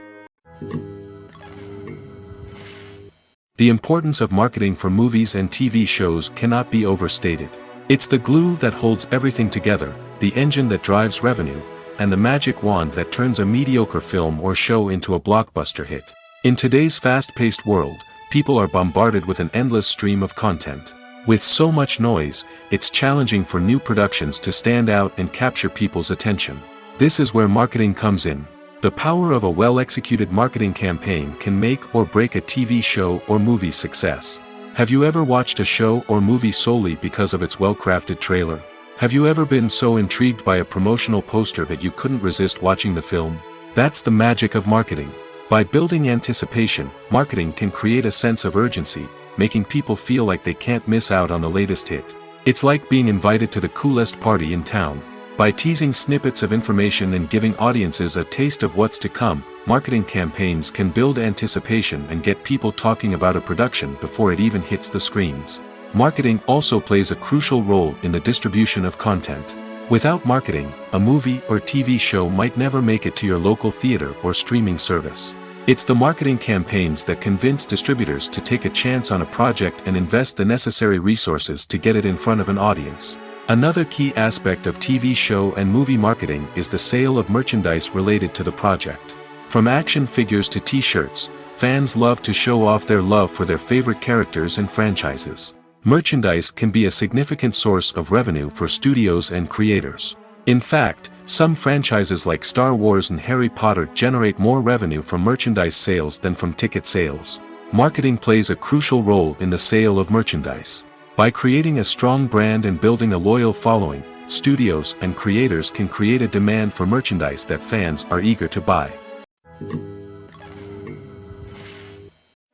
The importance of marketing for movies and TV shows cannot be overstated. It's the glue that holds everything together, the engine that drives revenue, and the magic wand that turns a mediocre film or show into a blockbuster hit. In today's fast-paced world, people are bombarded with an endless stream of content. With so much noise, it's challenging for new productions to stand out and capture people's attention. This is where marketing comes in. The power of a well-executed marketing campaign can make or break a TV show or movie's success. Have you ever watched a show or movie solely because of its well-crafted trailer? Have you ever been so intrigued by a promotional poster that you couldn't resist watching the film? That's the magic of marketing. By building anticipation, marketing can create a sense of urgency, making people feel like they can't miss out on the latest hit. It's like being invited to the coolest party in town. By teasing snippets of information and giving audiences a taste of what's to come, marketing campaigns can build anticipation and get people talking about a production before it even hits the screens. Marketing also plays a crucial role in the distribution of content. Without marketing, a movie or TV show might never make it to your local theater or streaming service. It's the marketing campaigns that convince distributors to take a chance on a project and invest the necessary resources to get it in front of an audience. Another key aspect of TV show and movie marketing is the sale of merchandise related to the project. From action figures to t-shirts, fans love to show off their love for their favorite characters and franchises. Merchandise can be a significant source of revenue for studios and creators. In fact, some franchises like Star Wars and Harry Potter generate more revenue from merchandise sales than from ticket sales. Marketing plays a crucial role in the sale of merchandise. By creating a strong brand and building a loyal following, studios and creators can create a demand for merchandise that fans are eager to buy.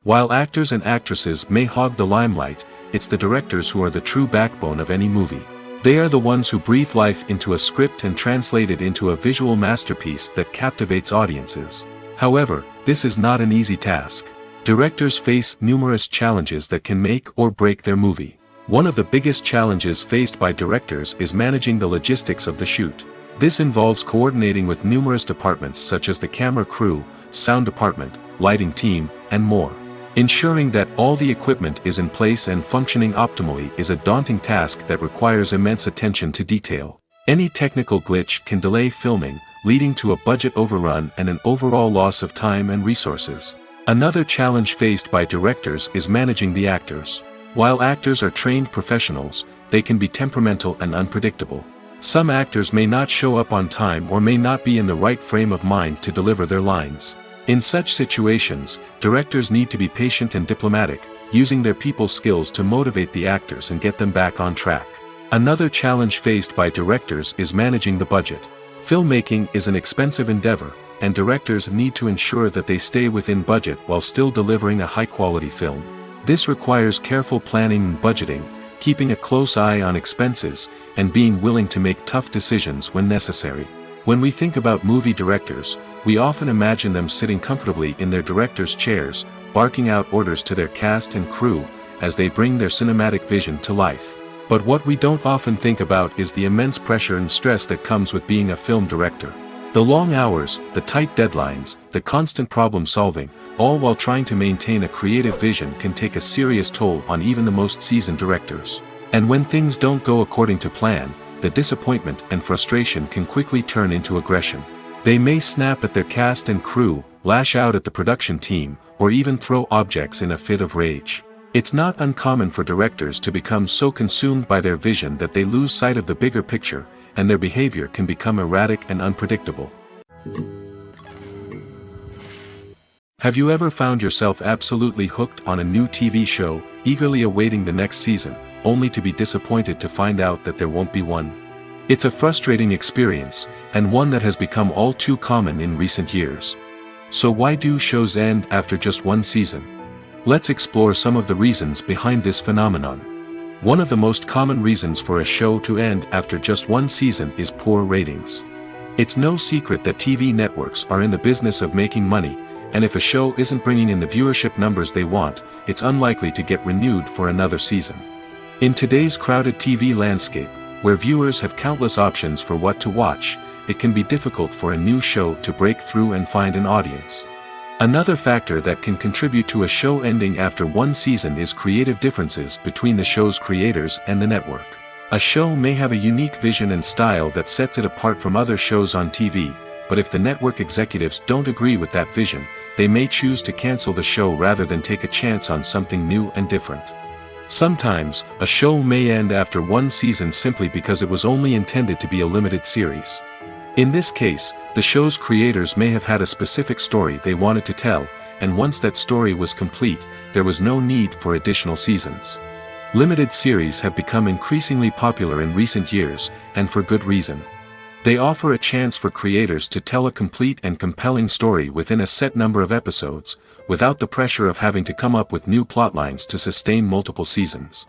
While actors and actresses may hog the limelight, it's the directors who are the true backbone of any movie. They are the ones who breathe life into a script and translate it into a visual masterpiece that captivates audiences. However, this is not an easy task. Directors face numerous challenges that can make or break their movie. One of the biggest challenges faced by directors is managing the logistics of the shoot. This involves coordinating with numerous departments such as the camera crew, sound department, lighting team, and more. Ensuring that all the equipment is in place and functioning optimally is a daunting task that requires immense attention to detail. Any technical glitch can delay filming, leading to a budget overrun and an overall loss of time and resources. Another challenge faced by directors is managing the actors. While actors are trained professionals, they can be temperamental and unpredictable. Some actors may not show up on time or may not be in the right frame of mind to deliver their lines. In such situations, directors need to be patient and diplomatic, using their people skills to motivate the actors and get them back on track. Another challenge faced by directors is managing the budget. Filmmaking is an expensive endeavor, and directors need to ensure that they stay within budget while still delivering a high-quality film. This requires careful planning and budgeting, keeping a close eye on expenses, and being willing to make tough decisions when necessary. When we think about movie directors, we often imagine them sitting comfortably in their director's chairs, barking out orders to their cast and crew, as they bring their cinematic vision to life. But what we don't often think about is the immense pressure and stress that comes with being a film director. The long hours, the tight deadlines, the constant problem solving, all while trying to maintain a creative vision can take a serious toll on even the most seasoned directors. And when things don't go according to plan, the disappointment and frustration can quickly turn into aggression. They may snap at their cast and crew, lash out at the production team, or even throw objects in a fit of rage. It's not uncommon for directors to become so consumed by their vision that they lose sight of the bigger picture, and their behavior can become erratic and unpredictable. Have you ever found yourself absolutely hooked on a new TV show, eagerly awaiting the next season, only to be disappointed to find out that there won't be one? It's a frustrating experience, and one that has become all too common in recent years. So why do shows end after just one season? Let's explore some of the reasons behind this phenomenon. One of the most common reasons for a show to end after just one season is poor ratings. It's no secret that TV networks are in the business of making money, and if a show isn't bringing in the viewership numbers they want, it's unlikely to get renewed for another season. In today's crowded TV landscape, where viewers have countless options for what to watch, it can be difficult for a new show to break through and find an audience. Another factor that can contribute to a show ending after one season is creative differences between the show's creators and the network. A show may have a unique vision and style that sets it apart from other shows on TV, but if the network executives don't agree with that vision, they may choose to cancel the show rather than take a chance on something new and different. Sometimes, a show may end after one season simply because it was only intended to be a limited series. In this case, the show's creators may have had a specific story they wanted to tell, and once that story was complete, there was no need for additional seasons. Limited series have become increasingly popular in recent years, and for good reason. They offer a chance for creators to tell a complete and compelling story within a set number of episodes, without the pressure of having to come up with new plotlines to sustain multiple seasons.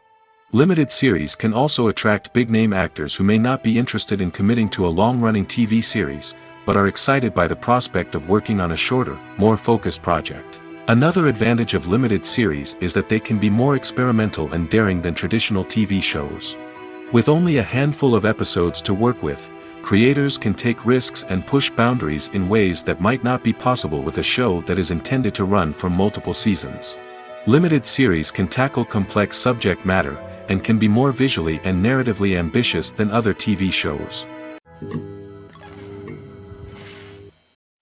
Limited series can also attract big-name actors who may not be interested in committing to a long-running TV series, but are excited by the prospect of working on a shorter, more focused project. Another advantage of limited series is that they can be more experimental and daring than traditional TV shows. With only a handful of episodes to work with, creators can take risks and push boundaries in ways that might not be possible with a show that is intended to run for multiple seasons. Limited series can tackle complex subject matter, and can be more visually and narratively ambitious than other TV shows.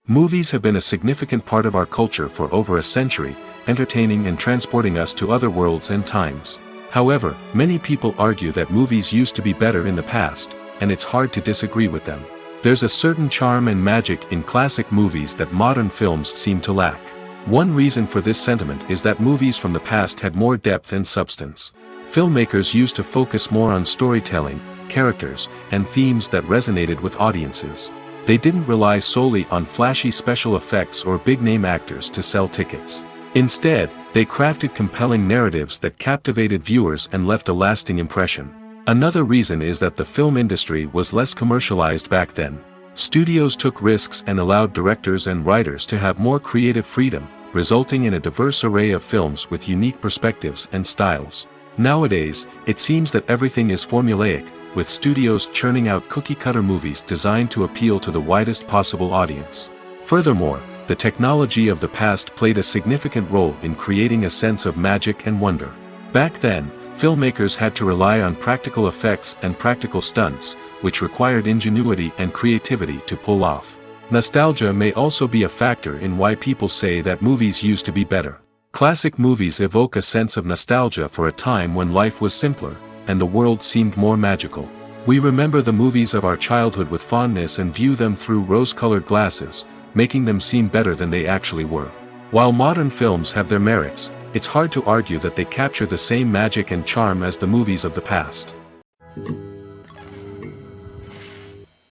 Movies have been a significant part of our culture for over a century, entertaining and transporting us to other worlds and times. However, many people argue that movies used to be better in the past, and it's hard to disagree with them. There's a certain charm and magic in classic movies that modern films seem to lack. One reason for this sentiment is that movies from the past had more depth and substance. Filmmakers used to focus more on storytelling, characters, and themes that resonated with audiences. They didn't rely solely on flashy special effects or big-name actors to sell tickets. Instead, they crafted compelling narratives that captivated viewers and left a lasting impression. Another reason is that the film industry was less commercialized back then. Studios took risks and allowed directors and writers to have more creative freedom, resulting in a diverse array of films with unique perspectives and styles. Nowadays, it seems that everything is formulaic, with studios churning out cookie-cutter movies designed to appeal to the widest possible audience. Furthermore, the technology of the past played a significant role in creating a sense of magic and wonder. Back then, filmmakers had to rely on practical effects and practical stunts, which required ingenuity and creativity to pull off. Nostalgia may also be a factor in why people say that movies used to be better. Classic movies evoke a sense of nostalgia for a time when life was simpler, and the world seemed more magical. We remember the movies of our childhood with fondness and view them through rose-colored glasses, making them seem better than they actually were. While modern films have their merits, it's hard to argue that they capture the same magic and charm as the movies of the past.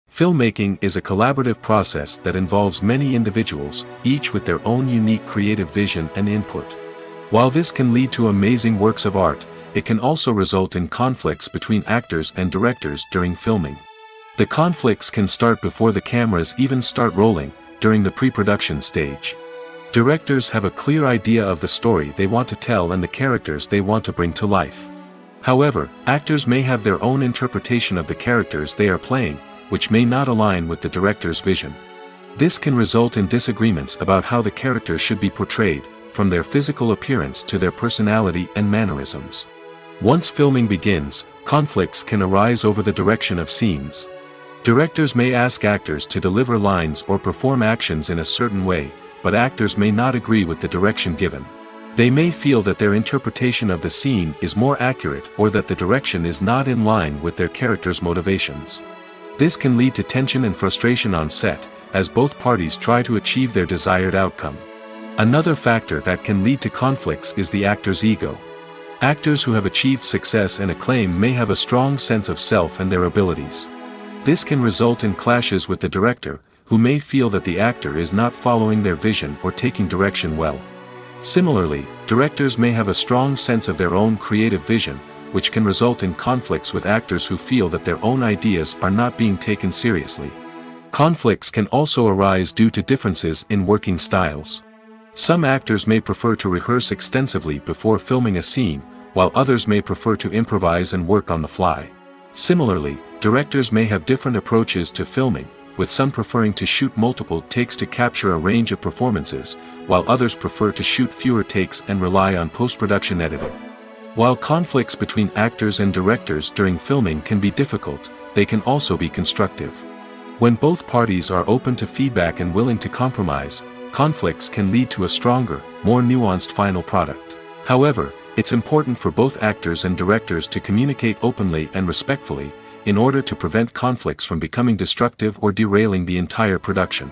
Filmmaking is a collaborative process that involves many individuals, each with their own unique creative vision and input. While this can lead to amazing works of art, it can also result in conflicts between actors and directors during filming. The conflicts can start before the cameras even start rolling, during the pre-production stage. Directors have a clear idea of the story they want to tell and the characters they want to bring to life. However, actors may have their own interpretation of the characters they are playing, which may not align with the director's vision. This can result in disagreements about how the characters should be portrayed, from their physical appearance to their personality and mannerisms. Once filming begins, conflicts can arise over the direction of scenes. Directors may ask actors to deliver lines or perform actions in a certain way, but actors may not agree with the direction given. They may feel that their interpretation of the scene is more accurate or that the direction is not in line with their character's motivations. This can lead to tension and frustration on set, as both parties try to achieve their desired outcome. Another factor that can lead to conflicts is the actor's ego. Actors who have achieved success and acclaim may have a strong sense of self and their abilities. This can result in clashes with the director, who may feel that the actor is not following their vision or taking direction well. Similarly, directors may have a strong sense of their own creative vision, which can result in conflicts with actors who feel that their own ideas are not being taken seriously. Conflicts can also arise due to differences in working styles. Some actors may prefer to rehearse extensively before filming a scene, while others may prefer to improvise and work on the fly. Similarly, directors may have different approaches to filming, with some preferring to shoot multiple takes to capture a range of performances, while others prefer to shoot fewer takes and rely on post-production editing. While conflicts between actors and directors during filming can be difficult, they can also be constructive. When both parties are open to feedback and willing to compromise, conflicts can lead to a stronger, more nuanced final product. However, it's important for both actors and directors to communicate openly and respectfully, in order to prevent conflicts from becoming destructive or derailing the entire production.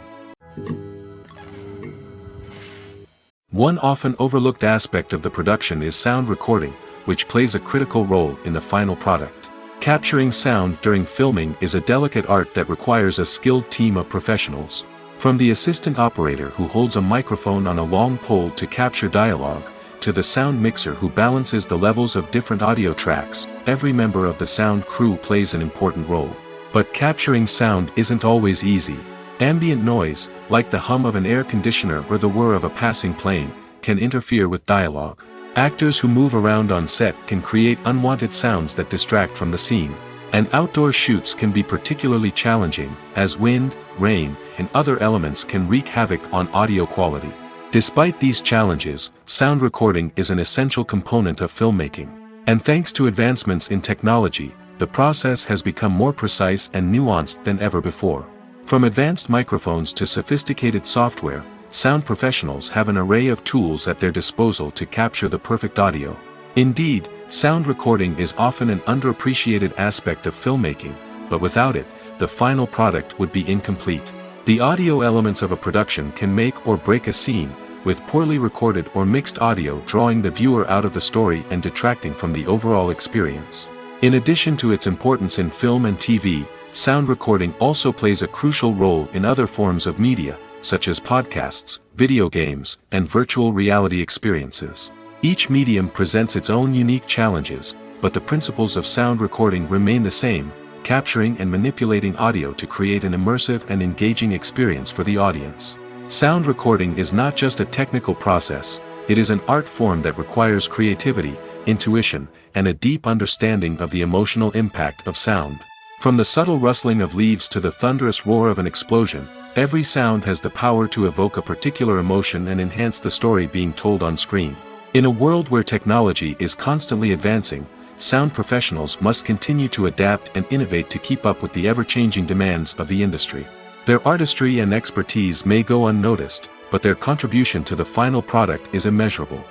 One often overlooked aspect of the production is sound recording, which plays a critical role in the final product. Capturing sound during filming is a delicate art that requires a skilled team of professionals. From the assistant operator who holds a microphone on a long pole to capture dialogue, to the sound mixer who balances the levels of different audio tracks, every member of the sound crew plays an important role. But capturing sound isn't always easy. Ambient noise, like the hum of an air conditioner or the whir of a passing plane, can interfere with dialogue. Actors who move around on set can create unwanted sounds that distract from the scene. And outdoor shoots can be particularly challenging, as wind, rain, and other elements can wreak havoc on audio quality. Despite these challenges, sound recording is an essential component of filmmaking. And thanks to advancements in technology, the process has become more precise and nuanced than ever before. From advanced microphones to sophisticated software, sound professionals have an array of tools at their disposal to capture the perfect audio. Indeed, sound recording is often an underappreciated aspect of filmmaking, but without it, the final product would be incomplete. The audio elements of a production can make or break a scene, with poorly recorded or mixed audio drawing the viewer out of the story and detracting from the overall experience. In addition to its importance in film and TV, sound recording also plays a crucial role in other forms of media, such as podcasts, video games, and virtual reality experiences. Each medium presents its own unique challenges, but the principles of sound recording remain the same, capturing and manipulating audio to create an immersive and engaging experience for the audience. Sound recording is not just a technical process, it is an art form that requires creativity, intuition, and a deep understanding of the emotional impact of sound. From the subtle rustling of leaves to the thunderous roar of an explosion, every sound has the power to evoke a particular emotion and enhance the story being told on screen. In a world where technology is constantly advancing, sound professionals must continue to adapt and innovate to keep up with the ever-changing demands of the industry. Their artistry and expertise may go unnoticed, but their contribution to the final product is immeasurable.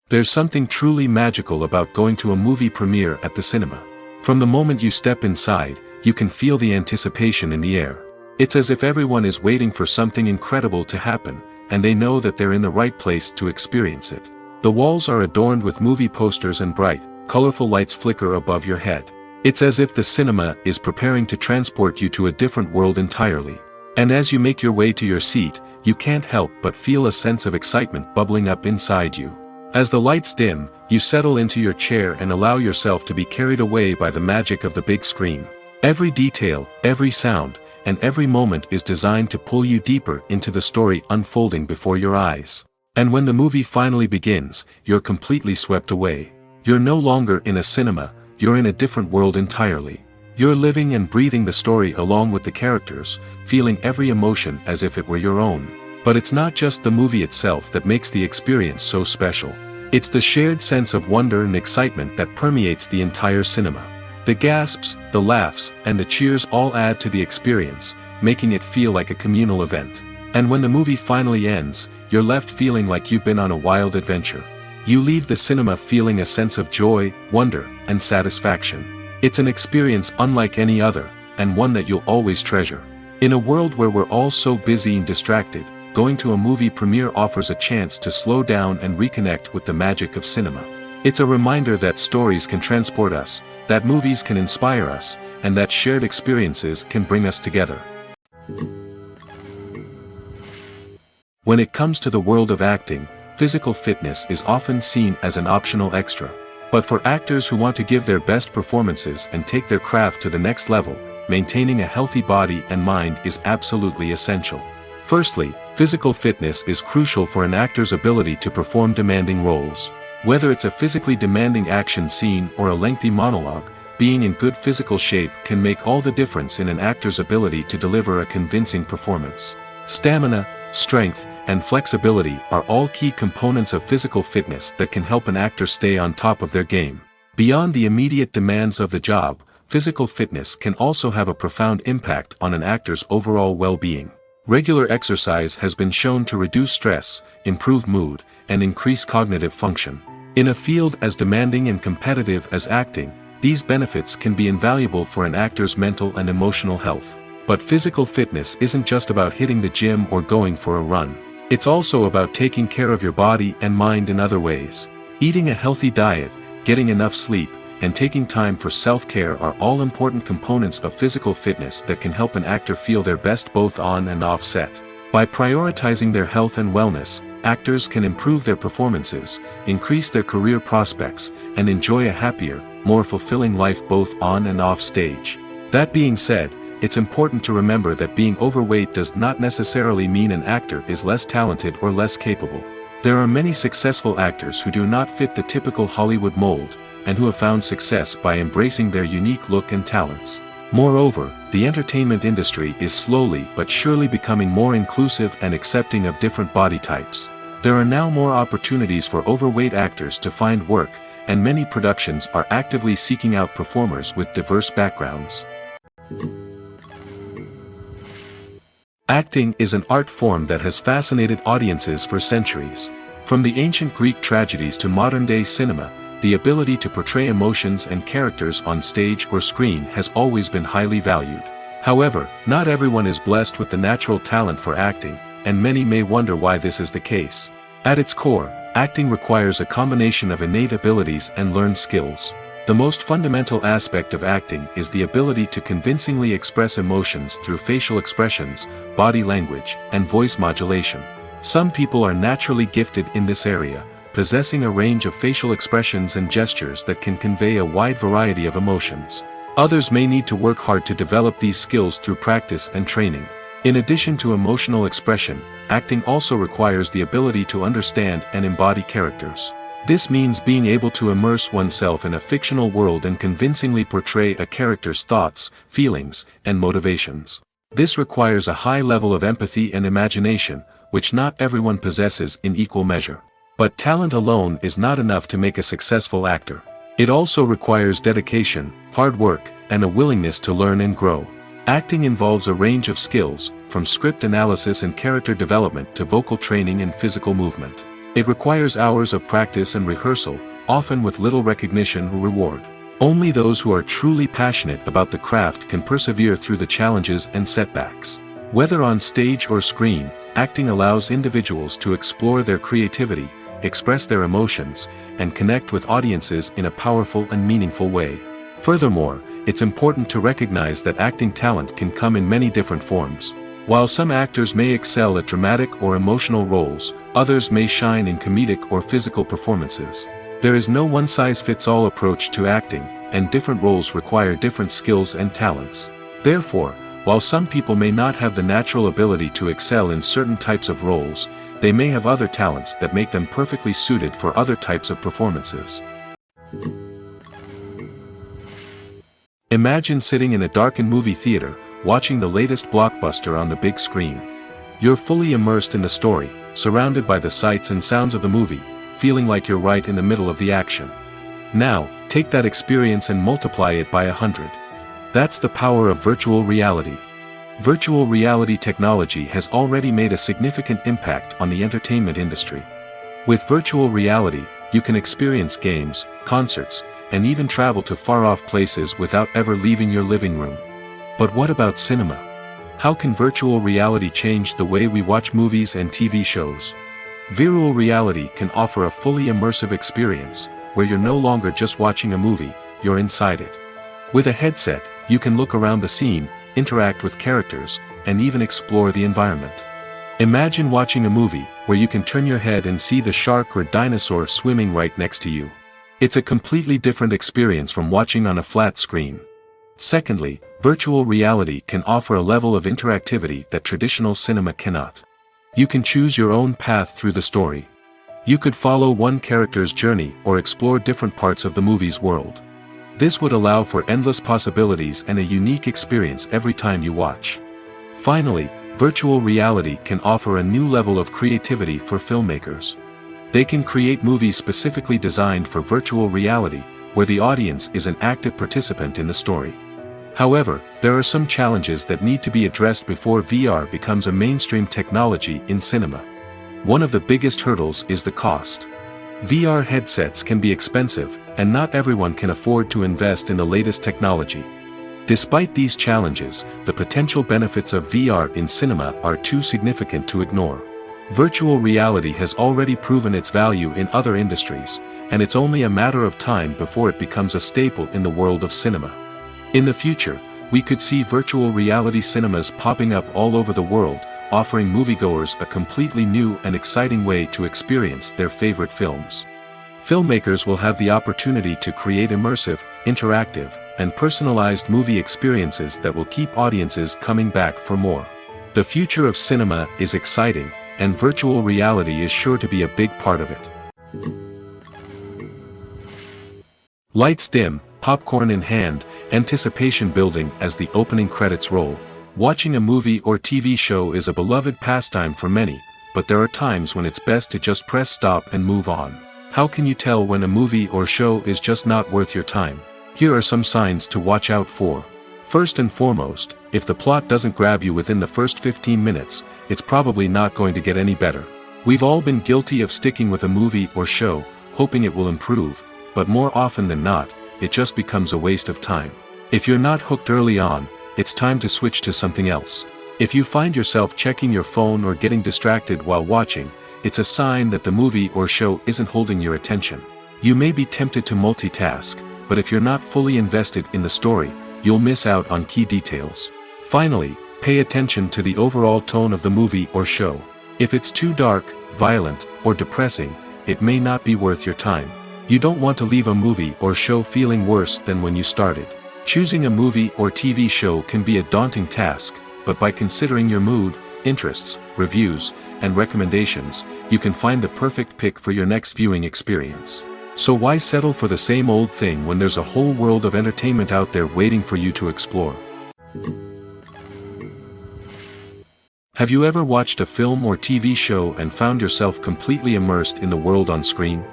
There's something truly magical about going to a movie premiere at the cinema. From the moment you step inside, you can feel the anticipation in the air. It's as if everyone is waiting for something incredible to happen, and they know that they're in the right place to experience it. The walls are adorned with movie posters and bright, colorful lights flicker above your head. It's as if the cinema is preparing to transport you to a different world entirely. And as you make your way to your seat, you can't help but feel a sense of excitement bubbling up inside you. As the lights dim, you settle into your chair and allow yourself to be carried away by the magic of the big screen. Every detail, every sound, and every moment is designed to pull you deeper into the story unfolding before your eyes. And when the movie finally begins, you're completely swept away. You're no longer in a cinema, you're in a different world entirely. You're living and breathing the story along with the characters, feeling every emotion as if it were your own. But it's not just the movie itself that makes the experience so special. It's the shared sense of wonder and excitement that permeates the entire cinema. The gasps, the laughs, and the cheers all add to the experience, making it feel like a communal event. And when the movie finally ends, you're left feeling like you've been on a wild adventure. You leave the cinema feeling a sense of joy, wonder, and satisfaction. It's an experience unlike any other, and one that you'll always treasure. In a world where we're all so busy and distracted, going to a movie premiere offers a chance to slow down and reconnect with the magic of cinema. It's a reminder that stories can transport us, that movies can inspire us, and that shared experiences can bring us together. When it comes to the world of acting, physical fitness is often seen as an optional extra. But for actors who want to give their best performances and take their craft to the next level, maintaining a healthy body and mind is absolutely essential. Firstly, physical fitness is crucial for an actor's ability to perform demanding roles. Whether it's a physically demanding action scene or a lengthy monologue, being in good physical shape can make all the difference in an actor's ability to deliver a convincing performance. Stamina, strength, and flexibility are all key components of physical fitness that can help an actor stay on top of their game. Beyond the immediate demands of the job, physical fitness can also have a profound impact on an actor's overall well-being. Regular exercise has been shown to reduce stress, improve mood, and increase cognitive function. In a field as demanding and competitive as acting, these benefits can be invaluable for an actor's mental and emotional health. But physical fitness isn't just about hitting the gym or going for a run. It's also about taking care of your body and mind in other ways. Eating a healthy diet, getting enough sleep, and taking time for self-care are all important components of physical fitness that can help an actor feel their best both on and off set. By prioritizing their health and wellness, actors can improve their performances, increase their career prospects, and enjoy a happier, more fulfilling life both on and off stage. That being said, it's important to remember that being overweight does not necessarily mean an actor is less talented or less capable. There are many successful actors who do not fit the typical Hollywood mold, and who have found success by embracing their unique look and talents. Moreover, the entertainment industry is slowly but surely becoming more inclusive and accepting of different body types. There are now more opportunities for overweight actors to find work, and many productions are actively seeking out performers with diverse backgrounds. Acting is an art form that has fascinated audiences for centuries. From the ancient Greek tragedies to modern-day cinema, the ability to portray emotions and characters on stage or screen has always been highly valued. However, not everyone is blessed with the natural talent for acting, and many may wonder why this is the case. At its core, acting requires a combination of innate abilities and learned skills. The most fundamental aspect of acting is the ability to convincingly express emotions through facial expressions, body language, and voice modulation. Some people are naturally gifted in this area, possessing a range of facial expressions and gestures that can convey a wide variety of emotions. Others may need to work hard to develop these skills through practice and training. In addition to emotional expression, acting also requires the ability to understand and embody characters. This means being able to immerse oneself in a fictional world and convincingly portray a character's thoughts, feelings, and motivations. This requires a high level of empathy and imagination, which not everyone possesses in equal measure. But talent alone is not enough to make a successful actor. It also requires dedication, hard work, and a willingness to learn and grow. Acting involves a range of skills, from script analysis and character development to vocal training and physical movement. It requires hours of practice and rehearsal, often with little recognition or reward. Only those who are truly passionate about the craft can persevere through the challenges and setbacks. Whether on stage or screen, acting allows individuals to explore their creativity, express their emotions, and connect with audiences in a powerful and meaningful way. Furthermore, it's important to recognize that acting talent can come in many different forms. While some actors may excel at dramatic or emotional roles, others may shine in comedic or physical performances. There is no one-size-fits-all approach to acting, and different roles require different skills and talents. Therefore, while some people may not have the natural ability to excel in certain types of roles, they may have other talents that make them perfectly suited for other types of performances. Imagine sitting in a darkened movie theater, watching the latest blockbuster on the big screen. You're fully immersed in the story, surrounded by the sights and sounds of the movie, feeling like you're right in the middle of the action. Now, take that experience and multiply it by 100. That's the power of virtual reality. Virtual reality technology has already made a significant impact on the entertainment industry. With virtual reality, you can experience games, concerts, and even travel to far-off places without ever leaving your living room. But what about cinema? How can virtual reality change the way we watch movies and TV shows? Virtual reality can offer a fully immersive experience, where you're no longer just watching a movie, you're inside it. With a headset, you can look around the scene, interact with characters, and even explore the environment. Imagine watching a movie, where you can turn your head and see the shark or dinosaur swimming right next to you. It's a completely different experience from watching on a flat screen. Secondly, virtual reality can offer a level of interactivity that traditional cinema cannot. You can choose your own path through the story. You could follow one character's journey or explore different parts of the movie's world. This would allow for endless possibilities and a unique experience every time you watch. Finally, virtual reality can offer a new level of creativity for filmmakers. They can create movies specifically designed for virtual reality, where the audience is an active participant in the story. However, there are some challenges that need to be addressed before VR becomes a mainstream technology in cinema. One of the biggest hurdles is the cost. VR headsets can be expensive, and not everyone can afford to invest in the latest technology. Despite these challenges, the potential benefits of VR in cinema are too significant to ignore. Virtual reality has already proven its value in other industries, and it's only a matter of time before it becomes a staple in the world of cinema. In the future, we could see virtual reality cinemas popping up all over the world, offering moviegoers a completely new and exciting way to experience their favorite films. Filmmakers will have the opportunity to create immersive, interactive, and personalized movie experiences that will keep audiences coming back for more. The future of cinema is exciting, and virtual reality is sure to be a big part of it. Lights dim, popcorn in hand, anticipation building as the opening credits roll. Watching a movie or TV show is a beloved pastime for many, but there are times when it's best to just press stop and move on. How can you tell when a movie or show is just not worth your time? Here are some signs to watch out for. First and foremost, if the plot doesn't grab you within the first 15 minutes, it's probably not going to get any better. We've all been guilty of sticking with a movie or show, hoping it will improve, but more often than not, it just becomes a waste of time. If you're not hooked early on, it's time to switch to something else. If you find yourself checking your phone or getting distracted while watching, it's a sign that the movie or show isn't holding your attention. You may be tempted to multitask, but if you're not fully invested in the story, you'll miss out on key details. Finally, pay attention to the overall tone of the movie or show. If it's too dark, violent, or depressing, it may not be worth your time. You don't want to leave a movie or show feeling worse than when you started. Choosing a movie or TV show can be a daunting task, but by considering your mood, interests, reviews, and recommendations, you can find the perfect pick for your next viewing experience. So why settle for the same old thing when there's a whole world of entertainment out there waiting for you to explore? Have you ever watched a film or TV show and found yourself completely immersed in the world on screen?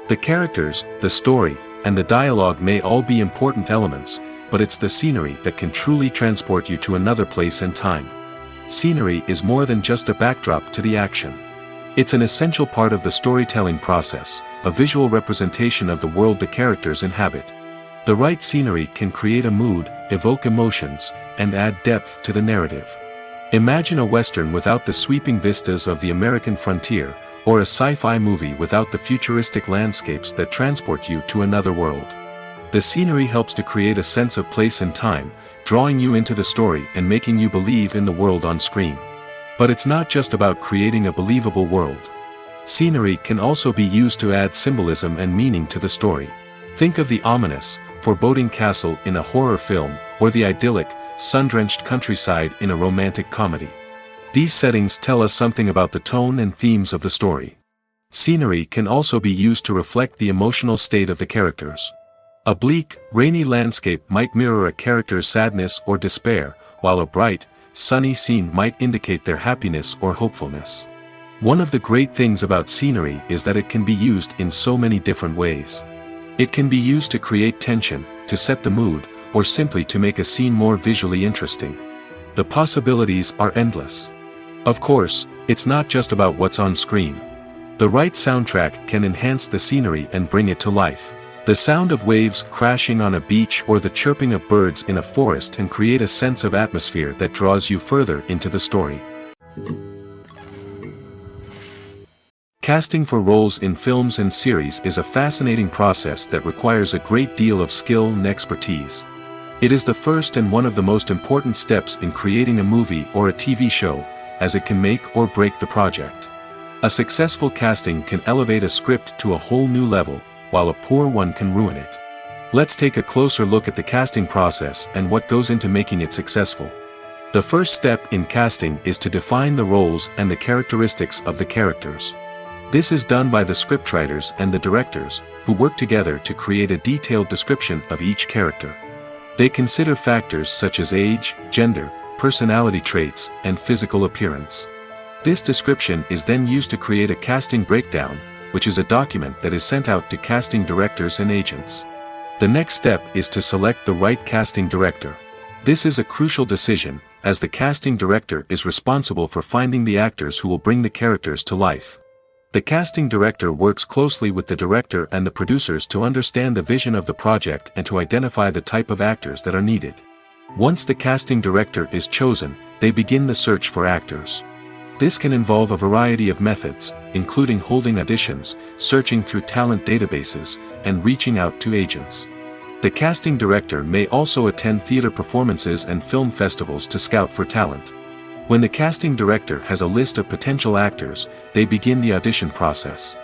The characters, the story, and the dialogue may all be important elements, but it's the scenery that can truly transport you to another place and time. Scenery is more than just a backdrop to the action. It's an essential part of the storytelling process, a visual representation of the world the characters inhabit. The right scenery can create a mood, evoke emotions, and add depth to the narrative. Imagine a Western without the sweeping vistas of the American frontier, or a sci-fi movie without the futuristic landscapes that transport you to another world. The scenery helps to create a sense of place and time, drawing you into the story and making you believe in the world on screen. But it's not just about creating a believable world. Scenery can also be used to add symbolism and meaning to the story. Think of the ominous, foreboding castle in a horror film, or the idyllic, sun-drenched countryside in a romantic comedy. These settings tell us something about the tone and themes of the story. Scenery can also be used to reflect the emotional state of the characters. A bleak, rainy landscape might mirror a character's sadness or despair, while a bright, sunny scene might indicate their happiness or hopefulness. One of the great things about scenery is that it can be used in so many different ways. It can be used to create tension, to set the mood, or simply to make a scene more visually interesting. The possibilities are endless. Of course, it's not just about what's on screen. The right soundtrack can enhance the scenery and bring it to life. The sound of waves crashing on a beach or the chirping of birds in a forest can create a sense of atmosphere that draws you further into the story. Casting for roles in films and series is a fascinating process that requires a great deal of skill and expertise. It is the first and one of the most important steps in creating a movie or a TV show, as it can make or break the project. A successful casting can elevate a script to a whole new level, while a poor one can ruin it. Let's take a closer look at the casting process and what goes into making it successful. The first step in casting is to define the roles and the characteristics of the characters. This is done by the scriptwriters and the directors, who work together to create a detailed description of each character. They consider factors such as age, gender, personality traits, and physical appearance. This description is then used to create a casting breakdown, which is a document that is sent out to casting directors and agents. The next step is to select the right casting director. This is a crucial decision, as the casting director is responsible for finding the actors who will bring the characters to life. The casting director works closely with the director and the producers to understand the vision of the project and to identify the type of actors that are needed. Once the casting director is chosen, they begin the search for actors. This can involve a variety of methods, including holding auditions, searching through talent databases, and reaching out to agents. The casting director may also attend theater performances and film festivals to scout for talent. When the casting director has a list of potential actors, they begin the audition process.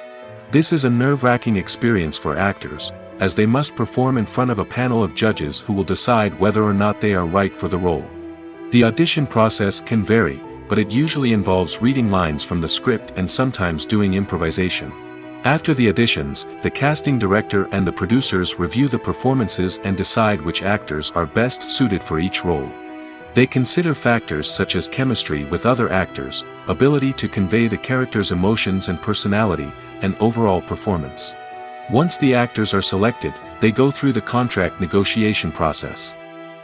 This is a nerve-wracking experience for actors, as they must perform in front of a panel of judges who will decide whether or not they are right for the role. The audition process can vary, but it usually involves reading lines from the script and sometimes doing improvisation. After the auditions, the casting director and the producers review the performances and decide which actors are best suited for each role. They consider factors such as chemistry with other actors, ability to convey the character's emotions and personality, and overall performance. Once the actors are selected, they go through the contract negotiation process.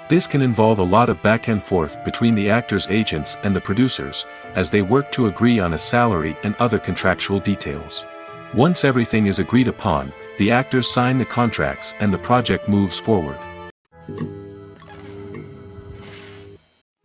This can involve a lot of back and forth between the actors' agents and the producers, as they work to agree on a salary and other contractual details. Once everything is agreed upon, the actors sign the contracts and the project moves forward.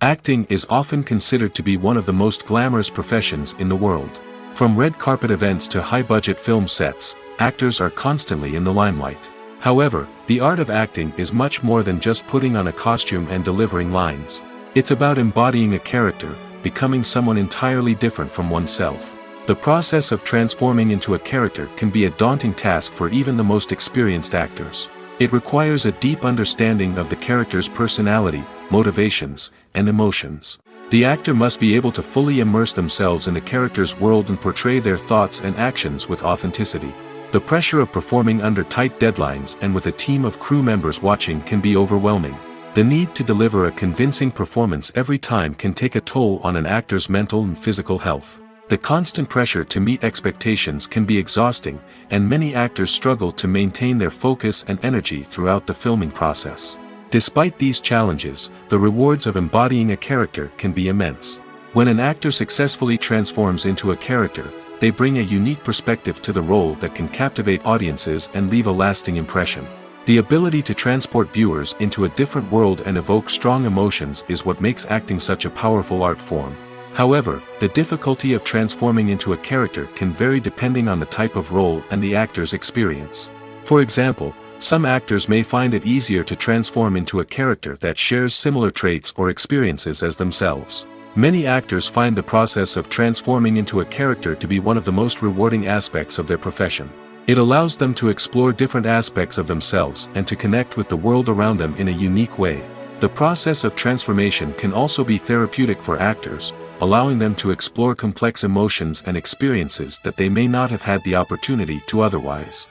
Acting is often considered to be one of the most glamorous professions in the world. From red carpet events to high-budget film sets, actors are constantly in the limelight. However, the art of acting is much more than just putting on a costume and delivering lines. It's about embodying a character, becoming someone entirely different from oneself. The process of transforming into a character can be a daunting task for even the most experienced actors. It requires a deep understanding of the character's personality, motivations, and emotions. The actor must be able to fully immerse themselves in the character's world and portray their thoughts and actions with authenticity. The pressure of performing under tight deadlines and with a team of crew members watching can be overwhelming. The need to deliver a convincing performance every time can take a toll on an actor's mental and physical health. The constant pressure to meet expectations can be exhausting, and many actors struggle to maintain their focus and energy throughout the filming process. Despite these challenges, the rewards of embodying a character can be immense. When an actor successfully transforms into a character, they bring a unique perspective to the role that can captivate audiences and leave a lasting impression. The ability to transport viewers into a different world and evoke strong emotions is what makes acting such a powerful art form. However, the difficulty of transforming into a character can vary depending on the type of role and the actor's experience. For example, some actors may find it easier to transform into a character that shares similar traits or experiences as themselves. Many actors find the process of transforming into a character to be one of the most rewarding aspects of their profession. It allows them to explore different aspects of themselves and to connect with the world around them in a unique way. The process of transformation can also be therapeutic for actors, allowing them to explore complex emotions and experiences that they may not have had the opportunity to otherwise.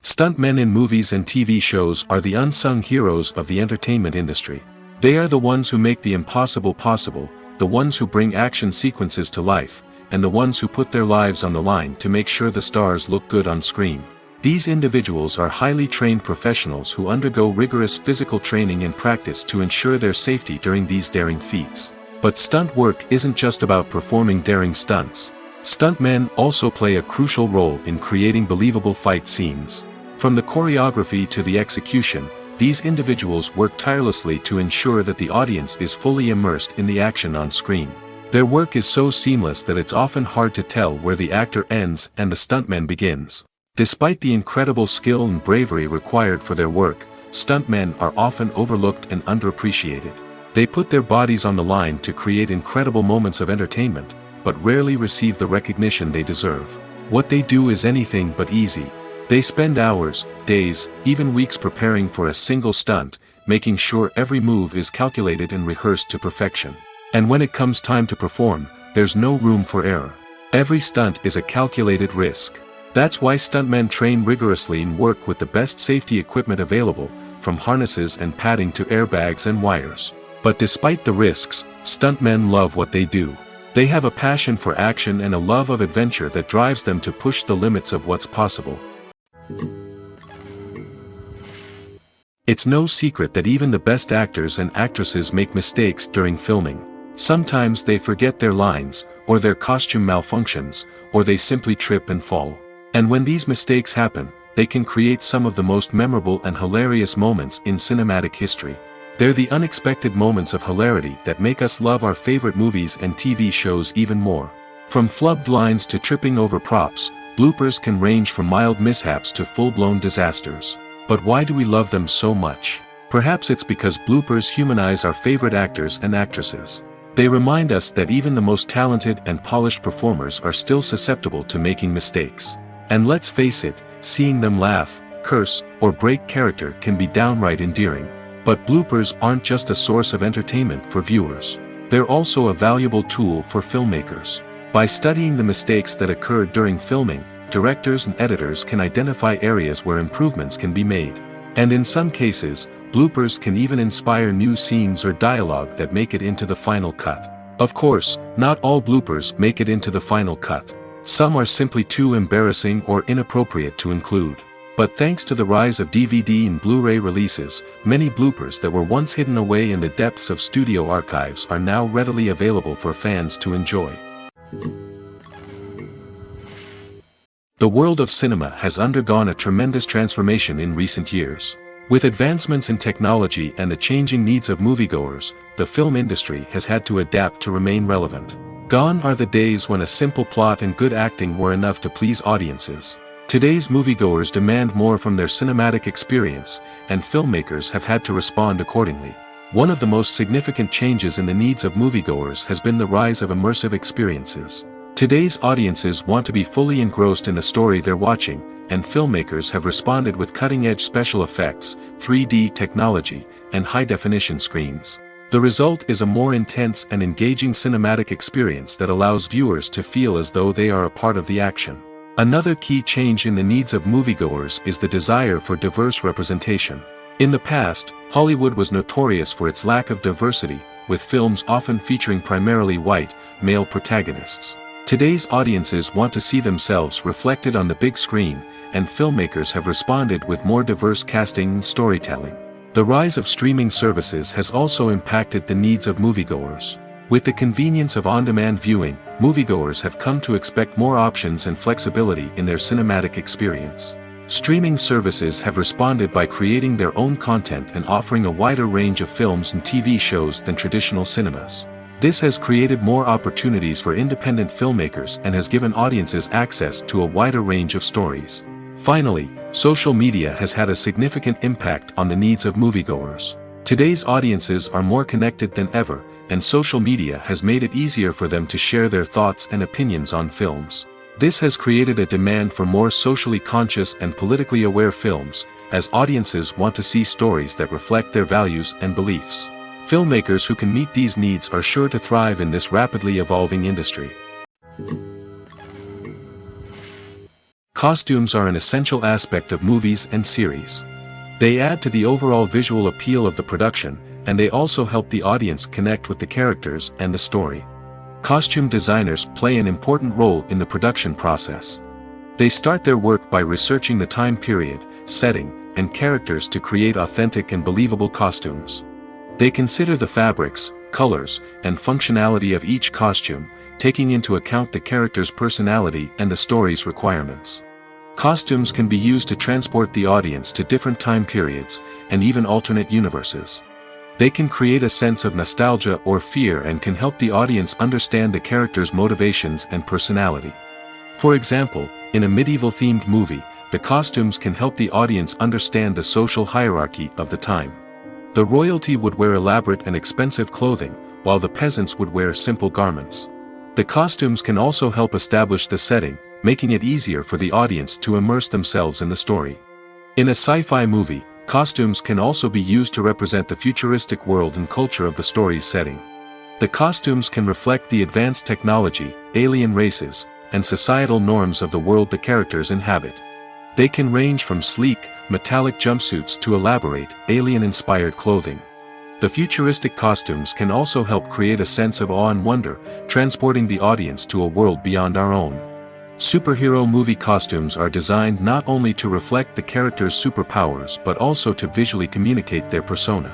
Stuntmen in movies and TV shows are the unsung heroes of the entertainment industry. They are the ones who make the impossible possible, the ones who bring action sequences to life, and the ones who put their lives on the line to make sure the stars look good on screen. These individuals are highly trained professionals who undergo rigorous physical training and practice to ensure their safety during these daring feats. But stunt work isn't just about performing daring stunts. Stuntmen also play a crucial role in creating believable fight scenes. From the choreography to the execution, these individuals work tirelessly to ensure that the audience is fully immersed in the action on screen. Their work is so seamless that it's often hard to tell where the actor ends and the stuntman begins. Despite the incredible skill and bravery required for their work, stuntmen are often overlooked and underappreciated. They put their bodies on the line to create incredible moments of entertainment, but rarely receive the recognition they deserve. What they do is anything but easy. They spend hours, days, even weeks preparing for a single stunt, making sure every move is calculated and rehearsed to perfection. And when it comes time to perform, there's no room for error. Every stunt is a calculated risk. That's why stuntmen train rigorously and work with the best safety equipment available, from harnesses and padding to airbags and wires. But despite the risks, stuntmen love what they do. They have a passion for action and a love of adventure that drives them to push the limits of what's possible. It's no secret that even the best actors and actresses make mistakes during filming. Sometimes they forget their lines, or their costume malfunctions, or they simply trip and fall. And when these mistakes happen, they can create some of the most memorable and hilarious moments in cinematic history. They're the unexpected moments of hilarity that make us love our favorite movies and TV shows even more. From flubbed lines to tripping over props, bloopers can range from mild mishaps to full-blown disasters. But why do we love them so much? Perhaps it's because bloopers humanize our favorite actors and actresses. They remind us that even the most talented and polished performers are still susceptible to making mistakes. And let's face it, seeing them laugh, curse, or break character can be downright endearing. But bloopers aren't just a source of entertainment for viewers. They're also a valuable tool for filmmakers. By studying the mistakes that occurred during filming, directors and editors can identify areas where improvements can be made. And in some cases, bloopers can even inspire new scenes or dialogue that make it into the final cut. Of course, not all bloopers make it into the final cut. Some are simply too embarrassing or inappropriate to include. But thanks to the rise of DVD and Blu-ray releases, many bloopers that were once hidden away in the depths of studio archives are now readily available for fans to enjoy. The world of cinema has undergone a tremendous transformation in recent years. With advancements in technology and the changing needs of moviegoers, the film industry has had to adapt to remain relevant. Gone are the days when a simple plot and good acting were enough to please audiences. Today's moviegoers demand more from their cinematic experience, and filmmakers have had to respond accordingly. One of the most significant changes in the needs of moviegoers has been the rise of immersive experiences. Today's audiences want to be fully engrossed in the story they're watching, and filmmakers have responded with cutting-edge special effects, 3D technology, and high-definition screens. The result is a more intense and engaging cinematic experience that allows viewers to feel as though they are a part of the action. Another key change in the needs of moviegoers is the desire for diverse representation. In the past, Hollywood was notorious for its lack of diversity, with films often featuring primarily white, male protagonists. Today's audiences want to see themselves reflected on the big screen, and filmmakers have responded with more diverse casting and storytelling. The rise of streaming services has also impacted the needs of moviegoers. With the convenience of on-demand viewing, moviegoers have come to expect more options and flexibility in their cinematic experience. Streaming services have responded by creating their own content and offering a wider range of films and TV shows than traditional cinemas. This has created more opportunities for independent filmmakers and has given audiences access to a wider range of stories. Finally, social media has had a significant impact on the needs of moviegoers. Today's audiences are more connected than ever, and social media has made it easier for them to share their thoughts and opinions on films. This has created a demand for more socially conscious and politically aware films, as audiences want to see stories that reflect their values and beliefs. Filmmakers who can meet these needs are sure to thrive in this rapidly evolving industry. Costumes are an essential aspect of movies and series. They add to the overall visual appeal of the production, and they also help the audience connect with the characters and the story. Costume designers play an important role in the production process. They start their work by researching the time period, setting, and characters to create authentic and believable costumes. They consider the fabrics, colors, and functionality of each costume, taking into account the character's personality and the story's requirements. Costumes can be used to transport the audience to different time periods, and even alternate universes. They can create a sense of nostalgia or fear and can help the audience understand the character's motivations and personality. For example, in a medieval-themed movie, the costumes can help the audience understand the social hierarchy of the time. The royalty would wear elaborate and expensive clothing, while the peasants would wear simple garments. The costumes can also help establish the setting, making it easier for the audience to immerse themselves in the story. In a sci-fi movie, costumes can also be used to represent the futuristic world and culture of the story's setting. The costumes can reflect the advanced technology, alien races, and societal norms of the world the characters inhabit. They can range from sleek, metallic jumpsuits to elaborate, alien-inspired clothing. The futuristic costumes can also help create a sense of awe and wonder, transporting the audience to a world beyond our own. Superhero movie costumes are designed not only to reflect the character's superpowers but also to visually communicate their persona.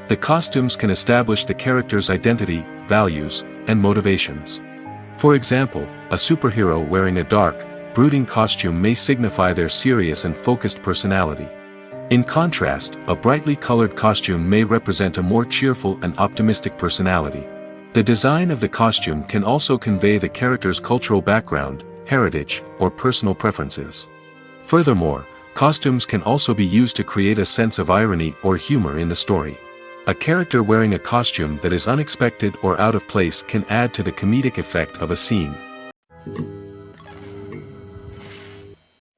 The costumes can establish the character's identity, values, and motivations. For example, a superhero wearing a dark, brooding costume may signify their serious and focused personality. In contrast, a brightly colored costume may represent a more cheerful and optimistic personality. The design of the costume can also convey the character's cultural background, heritage, or personal preferences. Furthermore, costumes can also be used to create a sense of irony or humor in the story. A character wearing a costume that is unexpected or out of place can add to the comedic effect of a scene.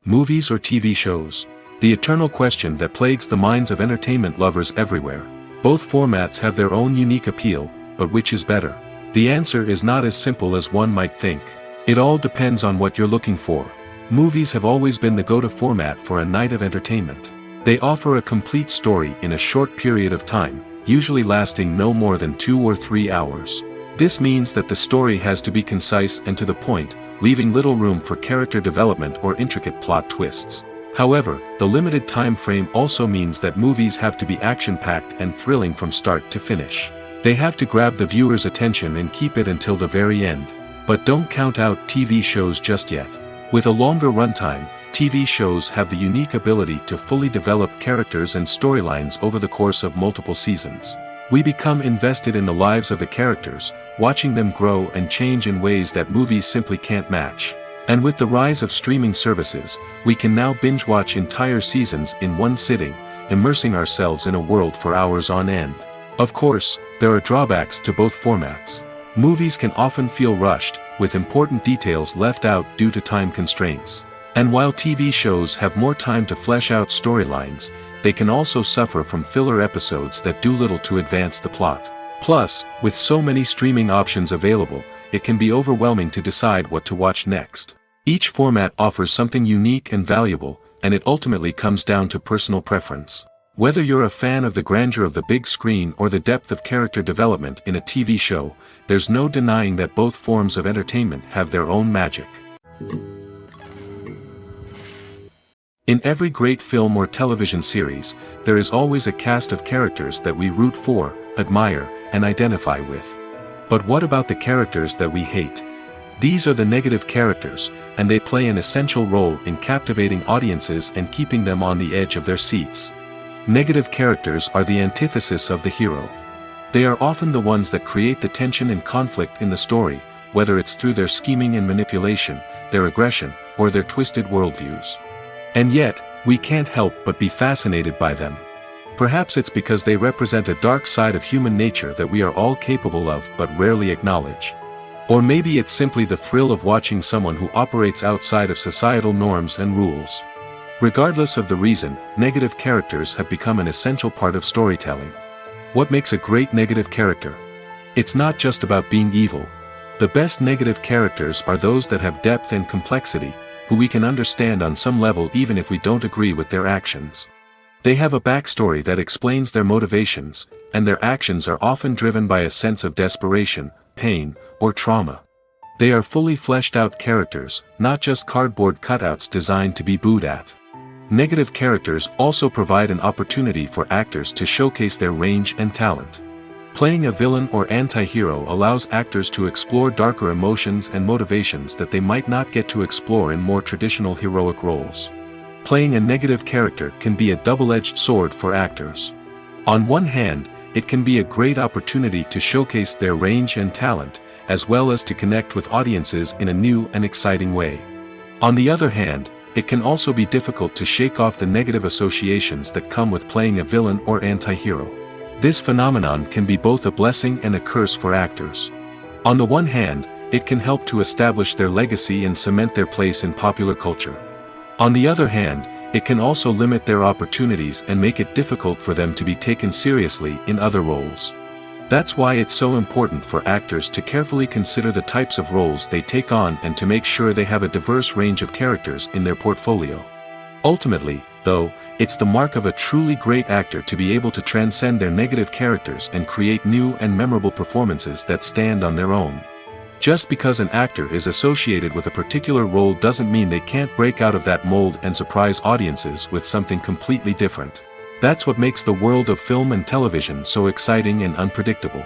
Movies or TV shows? The eternal question that plagues the minds of entertainment lovers everywhere. Both formats have their own unique appeal, but which is better? The answer is not as simple as one might think. It all depends on what you're looking for. Movies have always been the go-to format for a night of entertainment. They offer a complete story in a short period of time, usually lasting no more than 2 or 3 hours. This means that the story has to be concise and to the point, leaving little room for character development or intricate plot twists. However, the limited time frame also means that movies have to be action-packed and thrilling from start to finish. They have to grab the viewer's attention and keep it until the very end. But don't count out TV shows just yet. With a longer runtime, TV shows have the unique ability to fully develop characters and storylines over the course of multiple seasons. We become invested in the lives of the characters, watching them grow and change in ways that movies simply can't match. And with the rise of streaming services, we can now binge-watch entire seasons in one sitting, immersing ourselves in a world for hours on end. Of course, there are drawbacks to both formats. Movies can often feel rushed, with important details left out due to time constraints. And while TV shows have more time to flesh out storylines, they can also suffer from filler episodes that do little to advance the plot. Plus, with so many streaming options available, it can be overwhelming to decide what to watch next. Each format offers something unique and valuable, and it ultimately comes down to personal preference. Whether you're a fan of the grandeur of the big screen or the depth of character development in a TV show, there's no denying that both forms of entertainment have their own magic. In every great film or television series, there is always a cast of characters that we root for, admire, and identify with. But what about the characters that we hate? These are the negative characters, and they play an essential role in captivating audiences and keeping them on the edge of their seats. Negative characters are the antithesis of the hero. They are often the ones that create the tension and conflict in the story, whether it's through their scheming and manipulation, their aggression, or their twisted worldviews. And yet, we can't help but be fascinated by them. Perhaps it's because they represent a dark side of human nature that we are all capable of but rarely acknowledge. Or maybe it's simply the thrill of watching someone who operates outside of societal norms and rules. Regardless of the reason, negative characters have become an essential part of storytelling. What makes a great negative character? It's not just about being evil. The best negative characters are those that have depth and complexity, who we can understand on some level even if we don't agree with their actions. They have a backstory that explains their motivations, and their actions are often driven by a sense of desperation, pain, or trauma. They are fully fleshed out characters, not just cardboard cutouts designed to be booed at. Negative characters also provide an opportunity for actors to showcase their range and talent. Playing a villain or anti-hero allows actors to explore darker emotions and motivations that they might not get to explore in more traditional heroic roles. Playing a negative character can be a double-edged sword for actors. On one hand, it can be a great opportunity to showcase their range and talent, as well as to connect with audiences in a new and exciting way. On the other hand, it can also be difficult to shake off the negative associations that come with playing a villain or anti-hero. This phenomenon can be both a blessing and a curse for actors. On the one hand, it can help to establish their legacy and cement their place in popular culture. On the other hand, it can also limit their opportunities and make it difficult for them to be taken seriously in other roles. That's why it's so important for actors to carefully consider the types of roles they take on and to make sure they have a diverse range of characters in their portfolio. Ultimately, though, it's the mark of a truly great actor to be able to transcend their negative characters and create new and memorable performances that stand on their own. Just because an actor is associated with a particular role doesn't mean they can't break out of that mold and surprise audiences with something completely different. That's what makes the world of film and television so exciting and unpredictable.